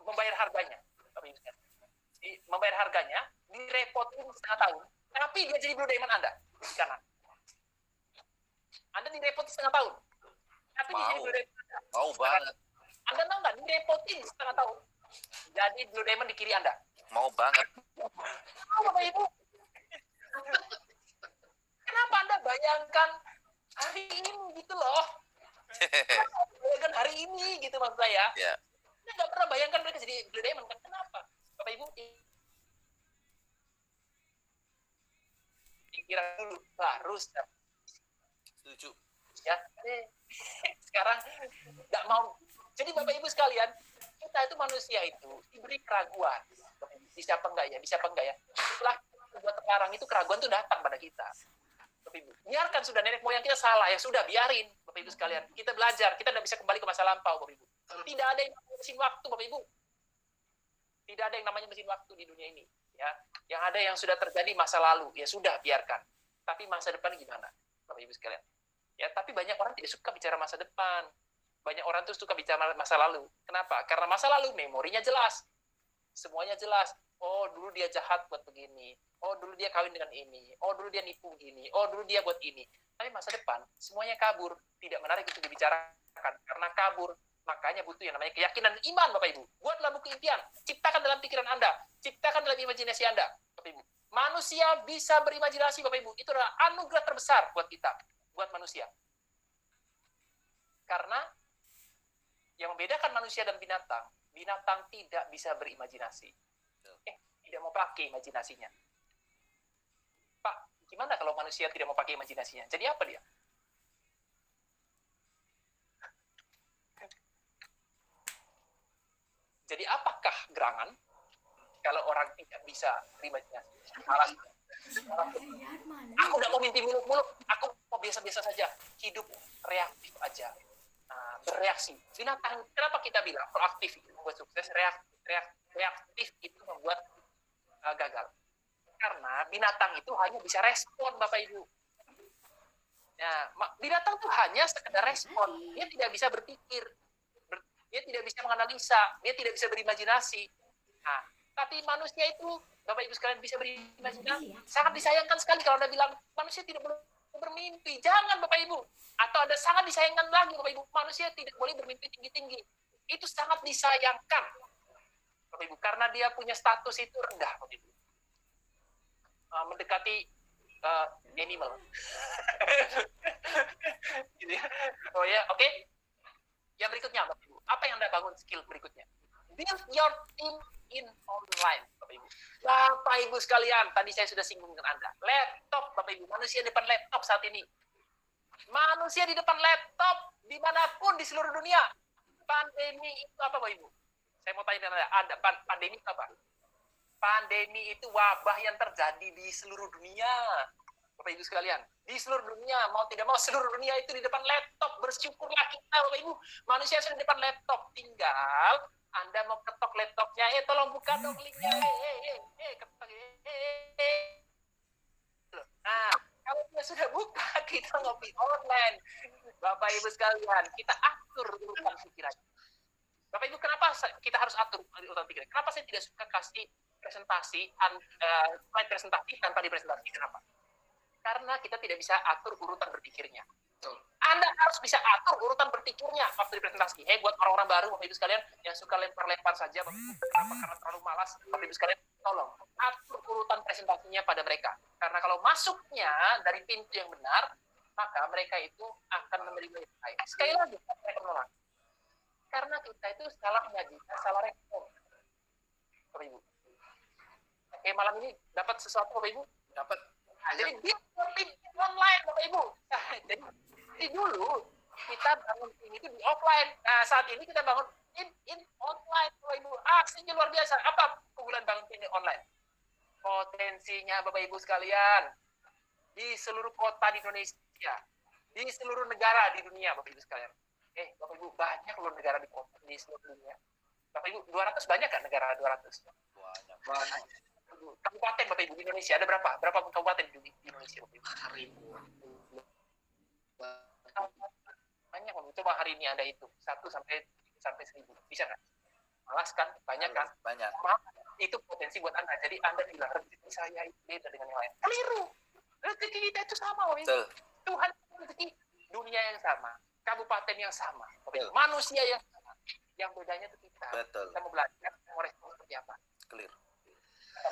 membayar harganya? Membayar harganya, direpotin setengah tahun, tapi dia jadi Blue Diamond Anda di kanan. Anda direpotin setengah tahun, tapi dia jadi Blue Diamond Anda. Mau banget. Anda mau nggak direpotin setengah tahun? Jadi Blue Diamond di kiri Anda. Mau banget. Mau Bapak Ibu? Kenapa Anda bayangkan hari ini gitu loh? Kenapa bayangkan hari ini gitu maksud saya? Ya. Anda nggak pernah bayangkan mereka jadi Blue Diamond kan? Kenapa? Bapak Ibu pikiran dulu baru Setuju. ya. Sekarang nggak mau. Jadi Bapak Ibu sekalian, kita itu manusia itu diberi keraguan. Bisa apa enggak ya? Setelah buat sekarang itu keraguan itu datang pada kita. Bapak Ibu, biarkan sudah nenek moyang kita salah, ya sudah biarin Bapak Ibu sekalian. Kita belajar, kita tidak bisa kembali ke masa lampau Bapak Ibu. Tidak ada yang namanya mesin waktu Bapak Ibu. Tidak ada yang namanya mesin waktu di dunia ini. Ya, yang ada yang sudah terjadi masa lalu, ya sudah biarkan. Tapi masa depan gimana, Bapak Ibu sekalian? Ya, tapi banyak orang tidak suka bicara masa depan. Banyak orang tuh suka bicara masa lalu. Kenapa? Karena masa lalu memorinya jelas. Semuanya jelas. Oh, dulu dia jahat buat begini. Oh, dulu dia kawin dengan ini. Oh, dulu dia nipu gini. Oh, dulu dia buat ini. Tapi masa depan, semuanya kabur. Tidak menarik untuk dibicarakan. Karena kabur. Makanya butuh yang namanya keyakinan iman, Bapak Ibu. Buatlah buku impian. Ciptakan dalam pikiran Anda. Ciptakan dalam imajinasi Anda, Bapak Ibu. Manusia bisa berimajinasi, Bapak Ibu. Itu adalah anugerah terbesar buat kita. Buat manusia. Karena yang membedakan manusia dan binatang tidak bisa berimajinasi. Tidak mau pakai imajinasinya. Pak, gimana kalau manusia tidak mau pakai imajinasinya? Jadi apa dia? Jadi apakah gerangan kalau orang tidak bisa berimajinasi? Aku tidak mau mimpi muluk-muluk, aku mau biasa-biasa saja. Hidup reaktif aja. Bereaksi. Binatang, kenapa kita bilang proaktif itu membuat sukses, reaktif itu membuat gagal? Karena binatang itu hanya bisa respon, Bapak Ibu. Ya, binatang itu hanya sekedar respon. Dia tidak bisa berpikir. Dia tidak bisa menganalisa. Dia tidak bisa berimajinasi. Nah, tapi manusia itu, Bapak Ibu sekalian, bisa berimajinasi. Sangat disayangkan sekali kalau Anda bilang, manusia tidak boleh bermimpi. Jangan, Bapak Ibu. Atau ada sangat disayangkan lagi, Bapak Ibu. Manusia tidak boleh bermimpi tinggi-tinggi. Itu sangat disayangkan, Bapak Ibu. Karena dia punya status itu rendah, Bapak Ibu. Mendekati animal. Gitu ya. Oh ya, oke. Yang berikutnya, Bapak Ibu. Apa yang Anda bangun skill berikutnya? Build your team in online, Bapak Ibu. Bapak Ibu sekalian, tadi saya sudah singgung dengan Anda. Laptop, Bapak Ibu. Manusia di depan laptop saat ini. Manusia di depan laptop, dimanapun di seluruh dunia. Pandemi itu apa, Bapak Ibu? Saya mau tanya dengan Anda, pandemi itu apa? Pandemi itu wabah yang terjadi di seluruh dunia. Bapak Ibu sekalian, di seluruh dunia, mau tidak mau seluruh dunia itu di depan laptop. Bersyukurlah kita, Bapak Ibu. Manusia sudah di depan laptop. Tinggal Anda mau ketok laptopnya, tolong buka dong linknya. Ketok. Nah, kalau dia sudah buka, kita ngopi online. Bapak Ibu sekalian, kita atur urutan pikiran. Bapak Ibu, kenapa kita harus atur urutan pikiran? Kenapa saya tidak suka kasih presentasi, slide presentasi tanpa dipresentasi? Kenapa? Karena kita tidak bisa atur urutan berpikirnya. Anda harus bisa atur urutan berpikirnya waktu dipresentasi. Buat orang-orang baru, Bapak Ibu sekalian, yang suka lempar-lempar saja, Bapak Ibu, kenapa? Karena terlalu malas, Bapak Ibu sekalian, tolong atur urutan presentasinya pada mereka. Karena kalau masuknya dari pintu yang benar, maka mereka itu akan menerima yang baik. Sekali lagi, mereka menolak. Karena kita itu salah menyajikan, salah respon. Bapak Ibu. Oke, malam ini dapat sesuatu, Bapak Ibu? Dapat. Nah, jadi dia tim online, Bapak Ibu. Nah, jadi dulu kita bangun tim itu di offline. Nah, saat ini kita bangun in online, Bapak Ibu. Aksinya luar biasa. Apa keunggulan bangun tim online? Potensinya, Bapak Ibu sekalian, di seluruh kota di Indonesia, di seluruh negara di dunia, Bapak Ibu sekalian. Bapak Ibu, banyak loh negara di seluruh dunia. Bapak Ibu, 200 banyak kan negara 200? Banyak. Kabupaten, Bapak Ibu, di Indonesia ada berapa? Berapa kabupaten di Indonesia, Bapak Ibu? 1000. Banyak, Bapak Ibu. Coba hari ini Anda itu 1 sampai 1000. Bisa nggak? Malas kan? Banyak kan? Banyak. Itu potensi buat Anda. Jadi Anda bilang, rezeki saya itu beda dengan yang lain. Keliru. Rezeki kita itu sama, Bapak Ibu. Betul. Tuhan rezeki dunia yang sama, kabupaten yang sama, manusia yang sama. Yang bedanya itu kita. Betul. Kita mau belajar, mau respon seperti apa. Clear.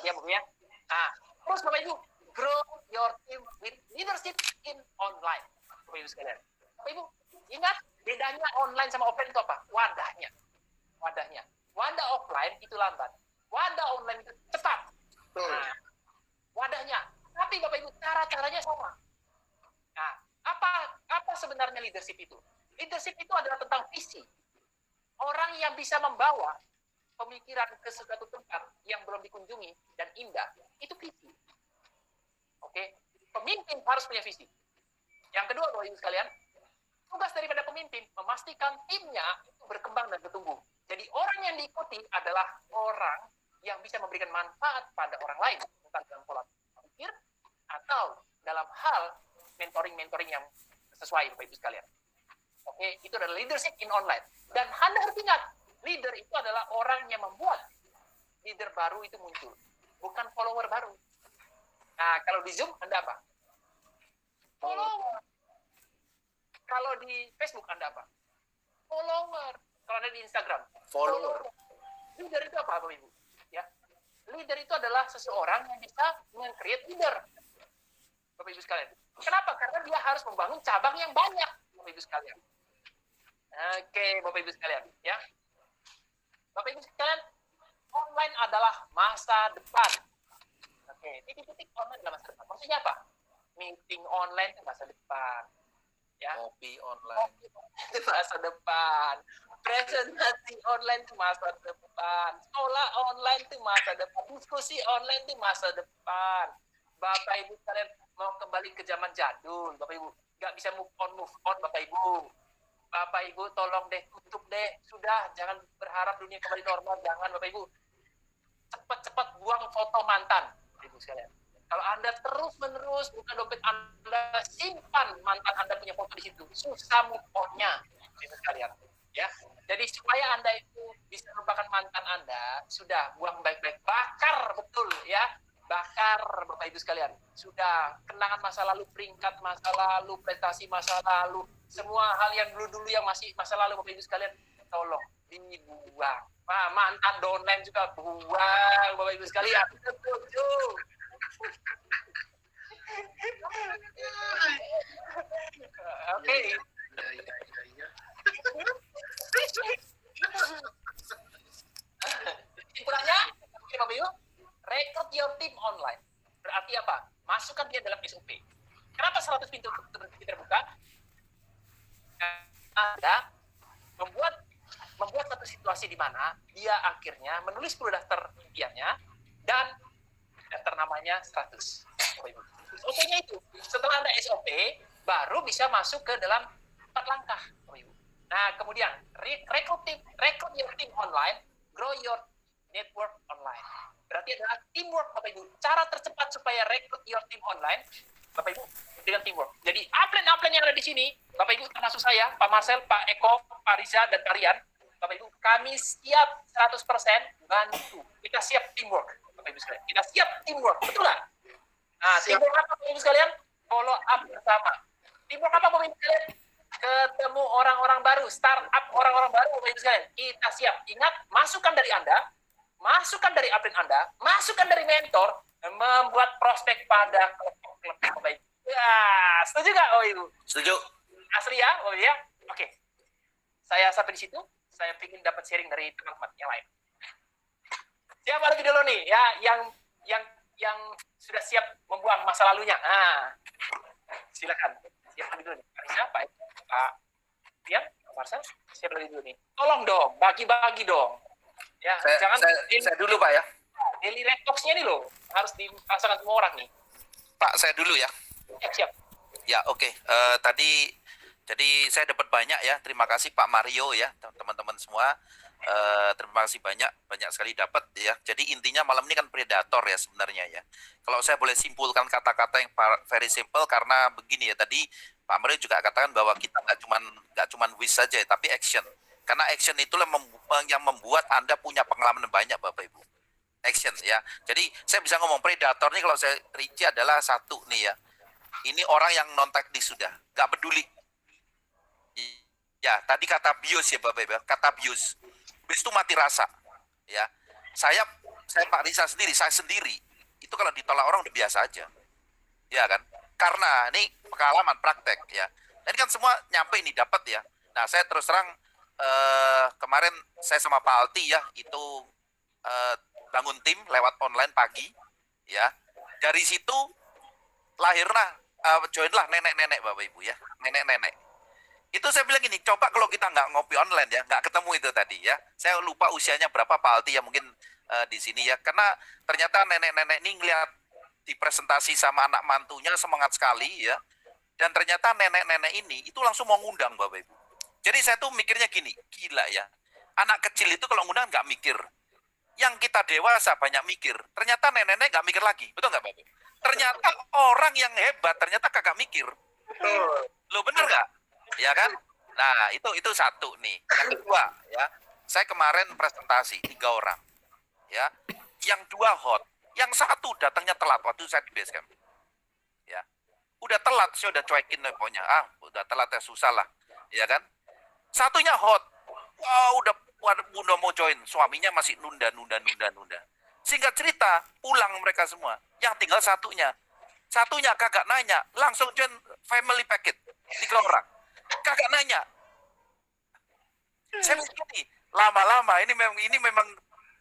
Ya, Bu ya. Nah, terus Bapak Ibu, grow your team with leadership in online. Bapak Ibu sekalian. Bapak Ibu, ingat bedanya online sama offline itu apa? Wadahnya. Wadah offline itu lambat. Wadah online itu cepat. Nah, wadahnya. Tapi Bapak Ibu, cara-caranya sama. Nah, apa sebenarnya leadership itu? Leadership itu adalah tentang visi. Orang yang bisa membawa pemikiran ke suatu tempat yang belum dikunjungi dan indah, itu visi. Oke? Pemimpin harus punya visi. Yang kedua, Bapak Ibu sekalian, tugas daripada pemimpin memastikan timnya itu berkembang dan bertumbuh. Jadi orang yang diikuti adalah orang yang bisa memberikan manfaat pada orang lain, bukan dalam pola pikir atau dalam hal mentoring yang sesuai, Bapak Ibu sekalian. Oke, itu adalah leadership in online. Dan Anda harus ingat, leader itu adalah orang yang membuat leader baru itu muncul, bukan follower baru. Nah, kalau di Zoom Anda apa? Follower. Kalau di Facebook Anda apa? Follower. Kalau Anda di Instagram, Follower. Leader itu apa, Bapak Ibu? Ya. Leader itu adalah seseorang yang bisa meng-create leader. Bapak Ibu sekalian. Kenapa? Karena dia harus membangun cabang yang banyak, Bapak Ibu sekalian. Oke, Bapak Ibu sekalian, ya. Bapak Ibu sekalian, online adalah masa depan. Oke, titik-titik online adalah masa depan. Maksudnya apa? Meeting online itu masa depan. Ya. Kopi online. Itu masa depan. Presentasi online itu masa depan. Sekolah online itu masa depan. Diskusi online itu masa depan. Bapak Ibu sekalian mau kembali ke zaman jadul, Bapak Ibu nggak bisa move on Bapak Ibu. Bapak Ibu tolong deh, tutup deh, sudah, jangan berharap dunia kembali normal, jangan Bapak Ibu. Cepat-cepat buang foto mantan, Bapak Ibu sekalian. Kalau Anda terus-menerus buka dompet Anda, simpan mantan Anda punya foto di situ, susah move on-nya, Bapak Ibu sekalian. Ya, jadi supaya Anda itu bisa melupakan mantan Anda, sudah buang baik-baik, bakar betul ya. Bakar Bapak Ibu sekalian. Sudah kenangan masa lalu, peringkat masa lalu, prestasi masa lalu, semua hal yang dulu-dulu yang masih masa lalu Bapak Ibu sekalian, tolong dibuang. Mantan downline juga buang Bapak Ibu sekalian. Oke. Ya. Kesimpulannya, oke Bapak Ibu, rekrut your team online. Berarti apa? Masukkan dia dalam SOP. Kenapa 100 pintu terbuka? Anda membuat satu situasi di mana dia akhirnya menulis 10 daftar impiannya dan daftar namanya 100. SOP-nya itu. Setelah Anda SOP, baru bisa masuk ke dalam 4 langkah. Nah, kemudian rekrut your team online, grow your network online. Berarti adalah teamwork, Bapak Ibu. Cara tercepat supaya rekrut your team online, Bapak Ibu, dengan teamwork. Jadi, upline yang ada di sini, Bapak Ibu, termasuk saya, Pak Marcel, Pak Eko, Pak Riza, dan Pak Rian, Bapak Ibu, kami siap 100% bantu. Kita siap teamwork, Bapak Ibu sekalian. Kita siap teamwork, betul nggak? Nah, teamwork apa, Bapak Ibu sekalian? Follow up bersama. Teamwork apa, Bapak Ibu sekalian? Ketemu orang-orang baru, startup orang-orang baru, Bapak Ibu sekalian. Kita siap. Ingat, masukan dari Anda, masukan dari upline Anda, masukan dari mentor, membuat prospek pada klub Bapak Ibu. Ya, setuju nggak, Bapak Ibu? Setuju. Asli ya, Bapak Ibu ya? Oke. Saya sampai di situ. Saya ingin dapat sharing dari teman-teman yang lain. Siapa lagi dulu nih? Ya, yang sudah siap membuang masa lalunya. Nah, silakan. Siapa lagi dulu nih? Siapa ya? Pak Tian, Pak Marcel, siapa lagi dulu nih? Tolong dong, bagi-bagi dong. Ya, jangan Saya dulu Pak ya. daily red talks-nya nih loh, harus dirasakan semua orang nih. Pak, saya dulu ya. Siap. Ya, oke. Jadi saya dapat banyak ya. Terima kasih Pak Mario ya, teman-teman semua. Terima kasih banyak sekali dapat ya. Jadi intinya malam ini kan predator ya sebenarnya ya. Kalau saya boleh simpulkan kata-kata yang very simple, karena begini ya, tadi Pak Mario juga katakan bahwa kita nggak cuman wish saja ya, tapi action. Karena action itulah yang membuat Anda punya pengalaman banyak, Bapak Ibu. Action ya. Jadi saya bisa ngomong predator nih, kalau saya rinci adalah satu nih ya. Ini orang yang non teknis sudah, nggak peduli. Ya, tadi kata bius ya Bapak Ibu, kata bius. Bius itu mati rasa. Ya. Saya Pak Risa sendiri, saya sendiri itu kalau ditolak orang udah biasa aja. Ya kan? Karena ini pengalaman praktek ya. Ini kan semua nyampe ini dapat ya. Nah, saya terus terang kemarin saya sama Pak Alti ya, itu bangun tim lewat online pagi ya. Dari situ lahirlah joinlah nenek-nenek Bapak Ibu ya, nenek-nenek. Itu saya bilang gini, coba kalau kita nggak ngopi online ya, nggak ketemu itu tadi ya. Saya lupa usianya berapa Pak Alti ya, mungkin di sini ya. Karena ternyata nenek-nenek ini ngeliat di presentasi sama anak mantunya semangat sekali ya. Dan ternyata nenek-nenek ini itu langsung mau ngundang Bapak Ibu. Jadi saya tuh mikirnya gini, gila ya. Anak kecil itu kalau ngundang nggak mikir. Yang kita dewasa banyak mikir. Ternyata nenek-nenek nggak mikir lagi. Betul nggak Bapak Ibu? Ternyata orang yang hebat ternyata kagak mikir. Lo bener nggak? Ya kan? Nah, itu satu nih. Yang kedua ya, saya kemarin presentasi 3 orang. Ya. Yang 2 hot, yang 1 datangnya telat waktu saya di base camp. Ya. Udah telat, saya udah cuekin pokoknya. Udah telat ya susah lah. Ya kan? Satunya hot. Wah, udah mau join, suaminya masih nunda. Singkat cerita, pulang mereka semua. Yang tinggal satunya kagak nanya, langsung join family packet 3 orang. Kagak nanya. Saya begini, lama-lama ini memang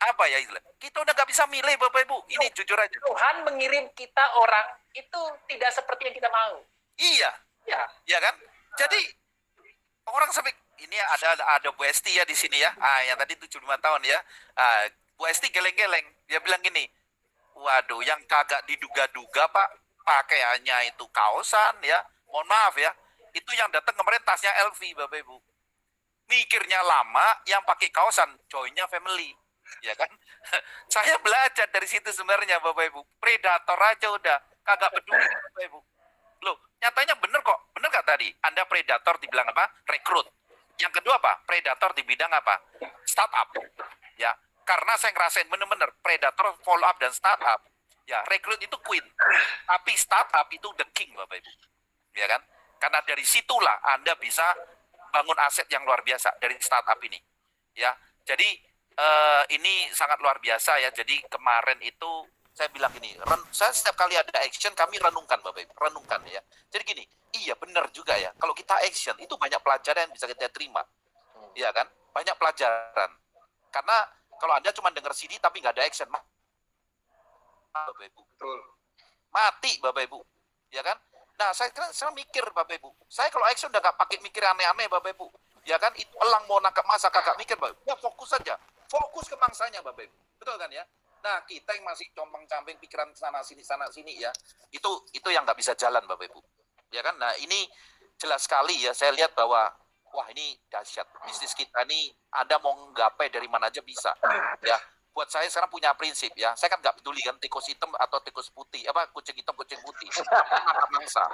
apa ya istilah. Kita udah gak bisa milih Bapak Ibu. Ini jujur aja. Tuhan mengirim kita orang itu tidak seperti yang kita mau. Iya. Ya kan? Jadi orang sampai ini ada Bu Esti ya di sini ya. Yang tadi 75 tahun ya. Bu Esti geleng-geleng. Dia bilang gini, waduh, yang kagak diduga-duga Pak, pakaiannya itu kaosan ya. Mohon maaf ya. Itu yang datang kemarin tasnya LV Bapak Ibu. Mikirnya lama, yang pakai kaosan joinnya family. Ya kan? Saya belajar dari situ sebenarnya Bapak Ibu. Predator aja udah kagak peduli Bapak Ibu. Loh, nyatanya bener kok. Bener gak tadi? Anda predator dibilang apa? Rekrut. Yang kedua apa? Predator di bidang apa? Startup. Ya, karena saya ngerasain bener-bener predator, follow up dan startup. Ya, rekrut itu queen. Tapi startup itu the king Bapak Ibu. Ya kan? Karena dari situlah Anda bisa bangun aset yang luar biasa dari startup ini. Ya, jadi ini sangat luar biasa ya. Jadi kemarin itu Saya bilang gini, saya setiap kali ada action kami renungkan Bapak Ibu, renungkan ya. Jadi gini, iya benar juga ya. Kalau kita action itu banyak pelajaran yang bisa kita terima. Iya kan? Banyak pelajaran. Karena kalau Anda cuma dengar CD tapi nggak ada action, Bapak Ibu. Betul. Mati Bapak Ibu. Ya kan? Nah, saya mikir Bapak Ibu. Saya kalau action udah nggak pakai mikir aneh-aneh Bapak Ibu. Ya kan? Itu elang mau nangkap masa kakak mikir Bapak Ibu. Ya fokus saja. Fokus ke mangsanya Bapak Ibu. Betul kan ya? Nah, kita yang masih compang-camping pikiran sana sini ya. Itu yang nggak bisa jalan Bapak Ibu. Ya kan? Nah, ini jelas sekali ya saya lihat bahwa wah ini dahsyat. Bisnis kita ini Anda mau nggapai dari mana aja bisa. Ya. Buat saya sekarang punya prinsip ya. Saya kan nggak peduli kan tikus hitam atau tikus putih, apa kucing hitam kucing putih. Mata mangsa.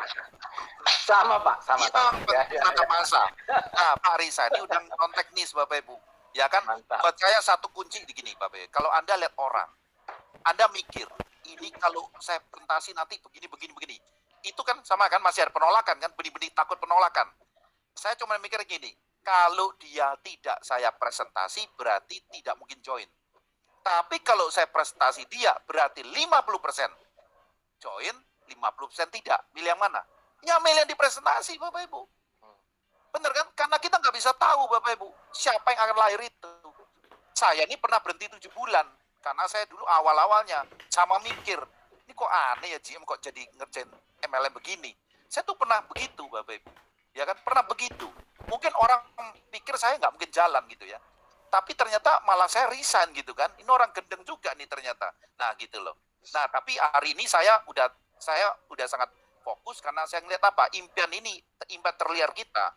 Sama Pak, sama. Mata mangsa. Nah, Pak Risa ini udah non teknis Bapak Ibu. Ya kan? Mantap. Buat saya satu kunci begini Bapak Ibu. Kalau Anda lihat orang, Anda mikir, ini kalau saya presentasi nanti begini. Itu kan sama kan masih ada penolakan kan, benih-benih takut penolakan. Saya cuma mikir gini, kalau dia tidak saya presentasi berarti tidak mungkin join. Tapi kalau saya presentasi dia berarti 50% join, 50% tidak. Milih yang mana? Ya milih yang dipresentasi Bapak Ibu. Bener kan? Karena kita nggak bisa tahu Bapak Ibu siapa yang akan lahir itu. Saya ini pernah berhenti 7 bulan. Karena saya dulu awal-awalnya sama mikir, ini kok aneh ya GM kok jadi ngerjain MLM begini. Saya tuh pernah begitu Bapak Ibu. Ya kan? Pernah begitu. Mungkin orang pikir saya nggak mungkin jalan gitu ya. Tapi ternyata malah saya resign gitu kan. Ini orang gendeng juga nih ternyata. Nah gitu loh. Nah tapi hari ini saya udah sangat fokus karena saya ngeliat apa? Impian terliar kita.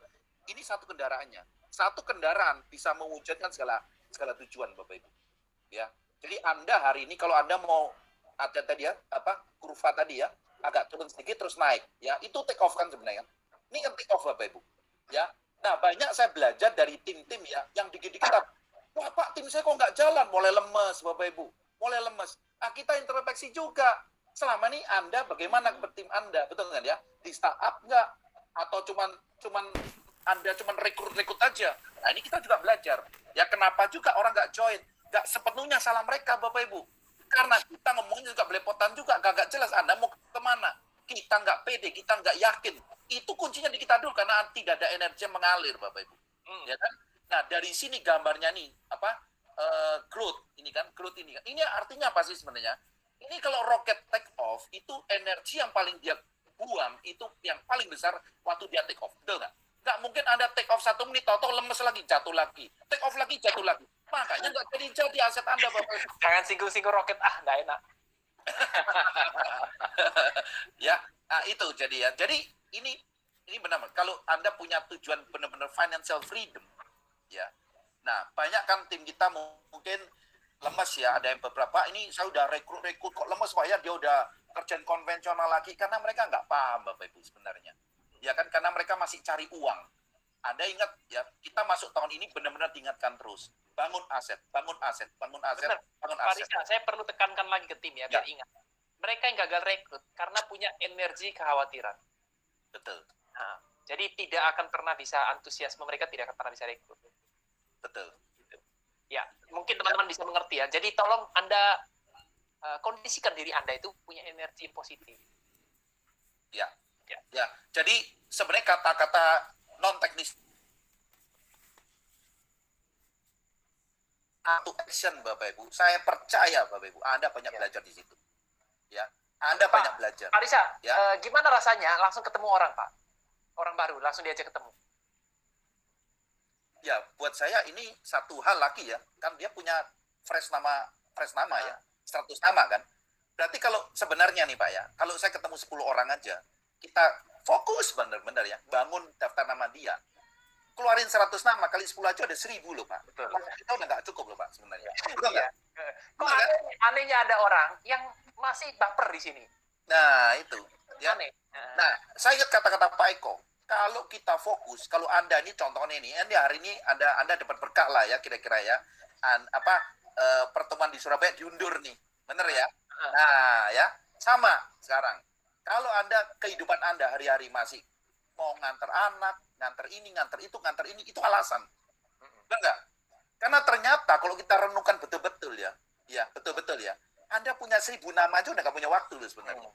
Ini satu kendaraannya. Satu kendaraan bisa mewujudkan segala tujuan Bapak Ibu. Ya. Jadi Anda hari ini kalau Anda mau ada tadi ya, kurva tadi ya, agak turun sedikit terus naik ya. Itu take off kan sebenarnya. Ini kan take off Bapak Ibu. Ya. Nah, banyak saya belajar dari tim-tim ya yang dikit-dikit, wah Pak, tim saya kok nggak jalan, mulai lemes Bapak Ibu, mulai lemes. Kita introspeksi juga. Selama ini Anda bagaimana ke tim Anda, betul nggak ya? Di startup nggak? Atau cuman Anda rekrut aja? Nah, ini kita juga belajar. Ya kenapa juga orang nggak join? Nggak sepenuhnya salah mereka Bapak Ibu. Karena kita ngomongin juga belepotan juga, nggak jelas Anda mau kemana. Kita nggak pede, kita nggak yakin. Itu kuncinya di kita dulu karena tidak ada energi yang mengalir Bapak Ibu. Ya kan? Nah, dari sini gambarnya nih, growth ini kan. Ini artinya apa sih sebenarnya? Ini kalau rocket take off itu energi yang paling dia buang itu yang paling besar waktu dia take off. Betul nggak? Nggak mungkin Anda take off 1 menit, tahu-tahu lemes lagi, jatuh lagi. Take off lagi, jatuh lagi. Makanya nggak jadi aset Anda Bapak Ibu. Jangan singgung-singgung roket, nggak enak. Ya, nah itu jadi ya. Jadi ini benar. Kalau Anda punya tujuan benar-benar financial freedom, ya. Nah, banyak kan tim kita mungkin lemes ya. Ada yang beberapa ini saya udah rekrut kok lemes Pak ya. Dia udah kerjaan konvensional lagi karena mereka nggak paham Bapak Ibu sebenarnya. Ya kan karena mereka masih cari uang. Anda ingat ya, kita masuk tahun ini benar-benar diingatkan terus. Bangun aset. Benar. Bangun Pak aset. Risa, saya perlu tekankan lagi ke tim ya, biar ingat. Mereka yang gagal rekrut karena punya energi kekhawatiran. Betul. Nah, jadi tidak akan pernah bisa antusiasme mereka tidak akan pernah bisa rekrut. Betul. Ya, mungkin teman-teman bisa mengerti ya. Jadi tolong Anda kondisikan diri Anda itu punya energi yang positif. Ya. Jadi sebenarnya kata-kata non teknis atau action Bapak Ibu. Saya percaya Bapak Ibu, Anda banyak belajar di situ. Ya. Anda banyak belajar. Pak Risa, Ya. gimana rasanya langsung ketemu orang, Pak? Orang baru, langsung diajak ketemu. Ya, buat saya ini satu hal lagi ya. Kan dia punya fresh nama ya. 100 nama kan. Berarti kalau sebenarnya nih Pak ya, kalau saya ketemu 10 orang aja, kita fokus benar-benar ya, bangun daftar nama dia. Keluarin 100 nama, kali 10 aja ada 1000 loh Pak. Betul. Kita udah nggak cukup loh Pak sebenarnya. Betul nggak? Kok anehnya ada orang yang masih baper di sini. Nah, itu. Ya. Aneh. Nah, saya ingat kata-kata Pak Eko. Kalau kita fokus, kalau Anda ini contohnya ini, hari ini Anda dapat berkah lah ya kira-kira ya. Pertemuan di Surabaya diundur nih. Bener ya? Nah, ya. Sama sekarang. Kalau kehidupan Anda hari-hari masih mau nganter anak, nganter ini, itu alasan. Benar nggak? Karena ternyata kalau kita renungkan betul-betul ya, betul-betul ya, Anda punya 1.000 nama aja udah nggak punya waktu loh sebenarnya.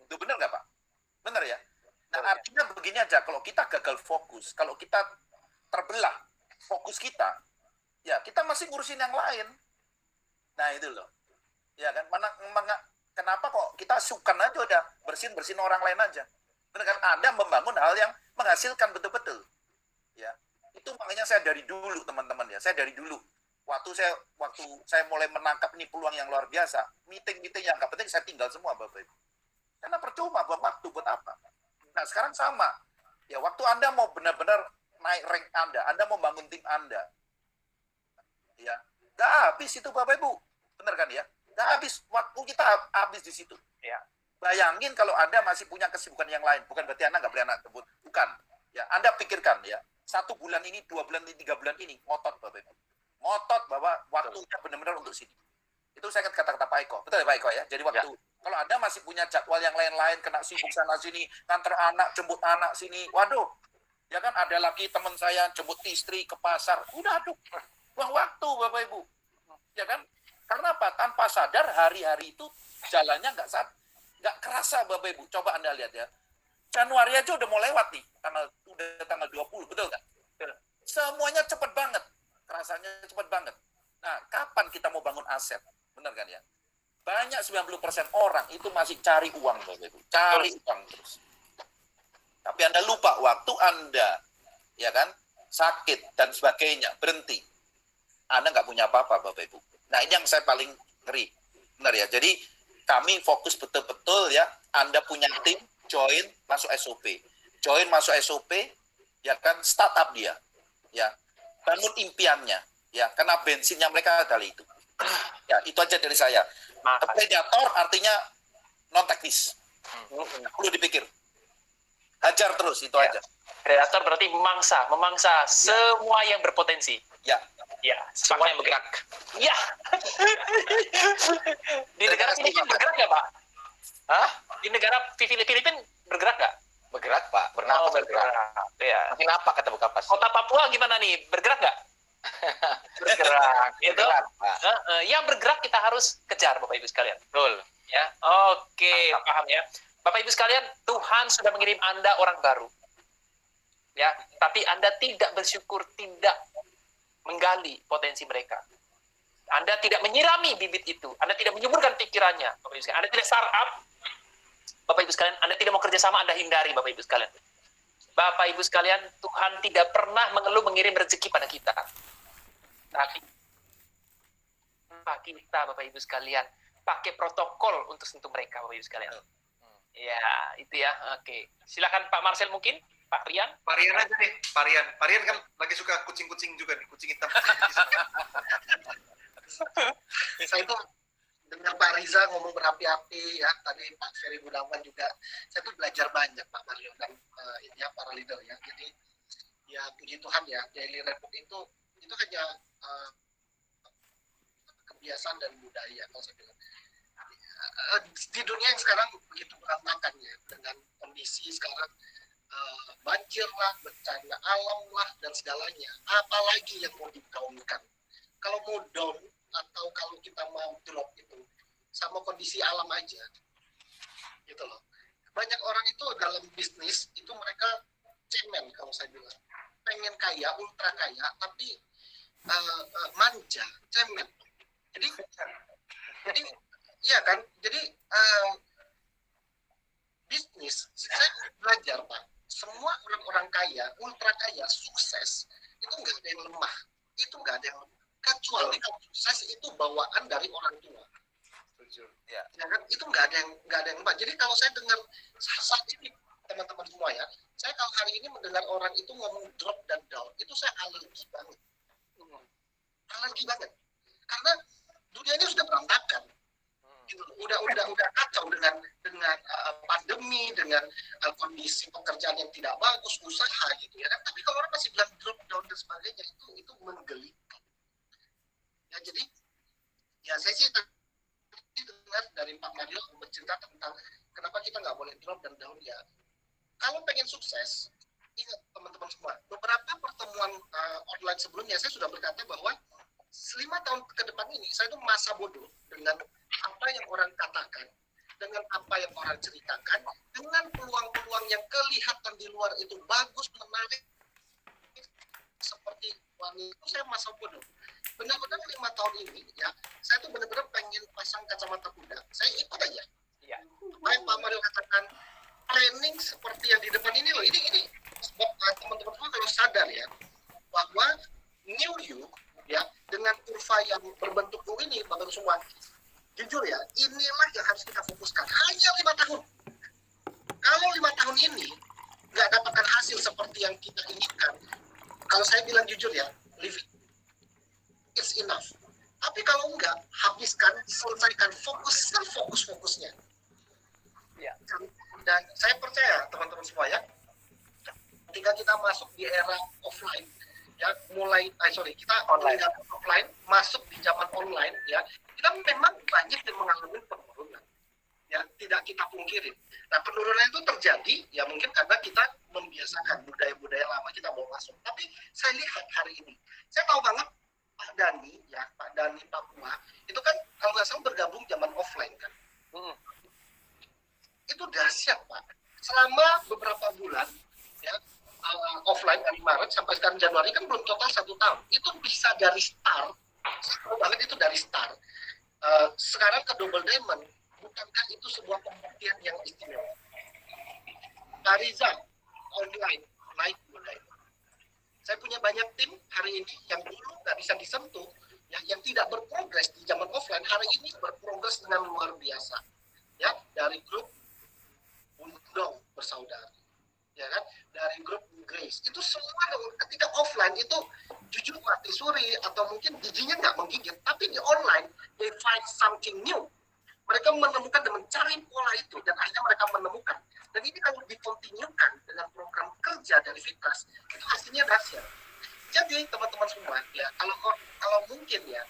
Itu benar nggak Pak? Benar ya? Nah, Betul, ya. artinya begini aja, kalau kita gagal fokus, kalau kita terbelah fokus kita, ya kita masih ngurusin yang lain. Nah, itu loh. Ya kan? Kenapa kok kita sukan aja udah bersihin orang lain aja? Benar kan? Anda membangun hal yang menghasilkan betul-betul. Ya. Itu makanya saya dari dulu, teman-teman ya. Saya dari dulu. Waktu saya mulai menangkap ini peluang yang luar biasa, meeting-meeting yang nggak penting saya tinggal semua, Bapak Ibu. Karena percuma, buat waktu, buat apa? Nah, sekarang sama. Ya, waktu Anda mau benar-benar naik rank Anda mau bangun tim Anda. Ya, nggak habis itu, Bapak Ibu. Benar kan ya? Nggak habis, waktu kita habis di situ. Ya. Bayangin kalau Anda masih punya kesibukan yang lain. Bukan berarti Anda nggak boleh anak kebun. Bukan. Ya, Anda pikirkan ya. 1 bulan ini, 2 bulan ini, 3 bulan ini, ngotot, Bapak Ibu. Ngotot bahwa waktunya benar-benar untuk sini. Itu saya kata-kata Pak Eko. Betul ya Pak Eko ya? Jadi waktu, kalau Anda masih punya jadwal yang lain-lain, kena sibuk sana-sini, nganter anak, jemput anak sini, waduh, ya kan ada lagi teman saya jemput istri ke pasar, udah aduh, buang waktu Bapak Ibu. Ya kan? Karena apa? Tanpa sadar hari-hari itu jalannya nggak kerasa Bapak Ibu. Coba Anda lihat ya. Januari aja udah mau lewat nih, tanggal 20, betul nggak? Semuanya cepet banget. Rasanya cepet banget. Nah, kapan kita mau bangun aset? Benar kan ya? Banyak 90% orang itu masih cari uang, Bapak Ibu. Cari uang terus. Tapi Anda lupa waktu Anda, ya kan, sakit dan sebagainya, berhenti. Anda nggak punya apa-apa, Bapak Ibu. Nah, ini yang saya paling ngeri. Benar ya? Jadi, kami fokus betul-betul ya, Anda punya tim, join, masuk SOP. Join, masuk SOP, ya kan, startup dia. Ya, bangun impiannya. Ya, karena bensinnya mereka adalah itu. Ya, itu aja dari saya. Predator artinya non teknis. Perlu dipikir. Hajar terus, itu aja. Predator berarti memangsa semua yang berpotensi. Ya. Ya, Semua yang bergerak. Ya. Di negara Filipina bergerak nggak, Pak? Hah? Di negara Filipina bergerak nggak? Bergerak, Pak. Bernapas bergerak. Ya. Kenapa kata Bukapas? Kota Papua gimana nih? Bergerak nggak? Bergerak. Itu Bergerak, Pak. yang bergerak kita harus kejar, Bapak Ibu sekalian. Betul. Ya, oke, paham ya. Bapak Ibu sekalian, Tuhan sudah mengirim Anda orang baru. Ya, tapi Anda tidak bersyukur, tidak menggali potensi mereka. Anda tidak menyirami bibit itu. Anda tidak menyuburkan pikirannya, Bapak Ibu sekalian. Anda tidak startup, Bapak Ibu sekalian. Anda tidak mau kerjasama, Anda hindari, Bapak Ibu sekalian. Bapak Ibu sekalian, Tuhan tidak pernah mengeluh mengirim rezeki pada kita. Tapi kita, Bapak Ibu sekalian, pakai protokol untuk sentuh mereka, Bapak Ibu sekalian. Ya, itu ya. Oke. Silakan Pak Marcel mungkin, Pak Rian. Pak Rian aja deh, Pak Rian. Pak Rian kan lagi suka kucing-kucing juga nih, kucing hitam. Saya itu dengar Pak Riza ngomong berapi-api ya, tadi Pak Ferry Gunawan juga, saya tuh belajar banyak Pak Mario dan ini ya para leader ya. Jadi ya puji Tuhan ya, daily report itu hanya kebiasaan dan budaya kalau saya bilang. Di dunia yang sekarang begitu berantakan ya, dengan kondisi sekarang banjir lah, bencana alam lah dan segalanya. Apalagi yang mau digaungkan? Kalau mau down atau kalau kita mau drop itu sama kondisi alam aja, gitu loh. Banyak orang itu dalam bisnis itu mereka cemen kalau saya bilang, pengen kaya, ultra kaya, tapi manja, cemen. Jadi iya kan, jadi bisnis saya belajar Pak, semua orang-orang kaya, ultra kaya, sukses itu nggak ada yang lemah, itu nggak ada yang lemah. Kecuali kalau sukses itu bawaan dari orang tua. Ya kan? Itu nggak ada yang lemah. Jadi kalau saya dengar saat ini teman-teman semua ya, saya kalau hari ini mendengar orang itu ngomong drop dan down, itu saya alergi banget. Alergi banget. Karena dunia ini sudah berantakan. Gitu. Udah kacau dengan pandemi, dengan kondisi pekerjaan yang tidak bagus, usaha gitu ya kan. Tapi kalau orang masih bilang drop down dan sebagainya, itu menggelikan. Ya jadi ya saya sih dengar dari Pak Mario bercerita tentang kenapa kita nggak boleh drop dan down ya. Kalau pengen sukses, ingat teman-teman semua, beberapa pertemuan online sebelumnya saya sudah berkata bahwa 5 tahun ke depan ini saya itu masa bodoh dengan apa yang orang katakan, dengan apa yang orang ceritakan, dengan peluang-peluang yang kelihatan di luar itu bagus, menarik, seperti wanita itu saya masa bodoh. Benar-benar 5 tahun ini ya, saya tuh benar-benar pengen pasang kacamata kuda. Saya ikut aja. Iya. Apa yang Pak Mario katakan, planning seperti yang di depan ini loh. Ini sebab teman-teman semua kalau sadar ya, bahwa New You ya dengan kurva yang berbentuk U ini, Bapak semua, jujur ya, inilah yang harus kita fokuskan. Hanya 5 tahun. Kalau 5 tahun ini nggak dapatkan hasil seperti yang kita inginkan, kalau saya bilang jujur ya, leave it. It's enough. Tapi kalau enggak, habiskan, selesaikan, fokusnya. Iya. Dan saya percaya teman-teman semua ya, ketika kita masuk di era offline, ya kita Online. meninggalkan offline, masuk di zaman online, ya kita memang banyak yang mengalami penurunan, ya tidak kita pungkiri. Nah penurunan itu terjadi, ya mungkin karena kita membiasakan budaya-budaya lama kita mau masuk. Tapi saya lihat hari ini, saya tahu banget Pak Dani Papua, itu kan kalau nggak salah bergabung zaman offline kan. Itu dahsyat Pak. Selama beberapa bulan, ya offline dari Maret sampai sekarang Januari kan belum total 1 tahun. Itu bisa dari start, tahu banget itu dari start. Sekarang ke double diamond, bukankah itu sebuah pembuktian yang istimewa? Pak Riza, online, naik double diamond. Saya punya banyak tim hari ini yang dulu nggak bisa disentuh, yang tidak berprogres di zaman offline, hari ini berprogres dengan luar biasa. Ya, dari grup Undong bersaudara, ya kan, dari grup Grace, itu semua ketika offline itu jujur mati suri atau mungkin giginya nggak menggigit, tapi di online they find something new. Mereka menemukan dan mencari pola itu, dan akhirnya mereka menemukan. Dan ini kalau dikontinukan dengan program kerja dari Fitras, itu hasilnya dahsyat. Jadi teman-teman semua, ya kalau mungkin ya,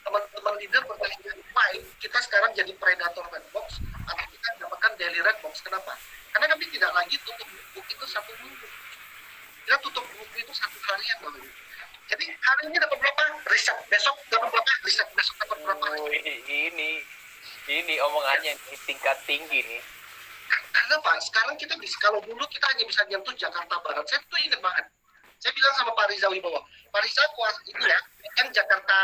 teman-teman leader bertanya, why kita sekarang jadi predator red box, atau kita dapatkan daily red box, kenapa? Karena kami tidak lagi tutup buku itu 1 minggu. Kita tutup buku itu 1 harian loh. Jadi hari ini dapat berapa? Riset. Besok dapat berapa? Riset. Besok dapat berapa? Ini omongannya nih, tingkat tinggi nih. Karena Pak, sekarang kita bisa, kalau dulu kita hanya bisa nyentuh Jakarta Barat, saya tuh ingat banget. Saya bilang sama Pak Riza Wibowo, Pak Riza kuas itu ya, kan Jakarta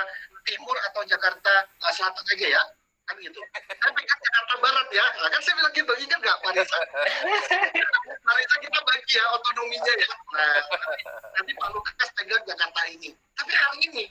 Timur atau Jakarta Selatan aja ya, kan gitu. Tapi kan Jakarta Barat ya, nah, kan saya bilang gitu, ingat nggak Pak Riza? Pak Riza kita bagi ya otonominya ya. Nah, nanti Pak Lukas pegang Jakarta ini. Tapi hari ini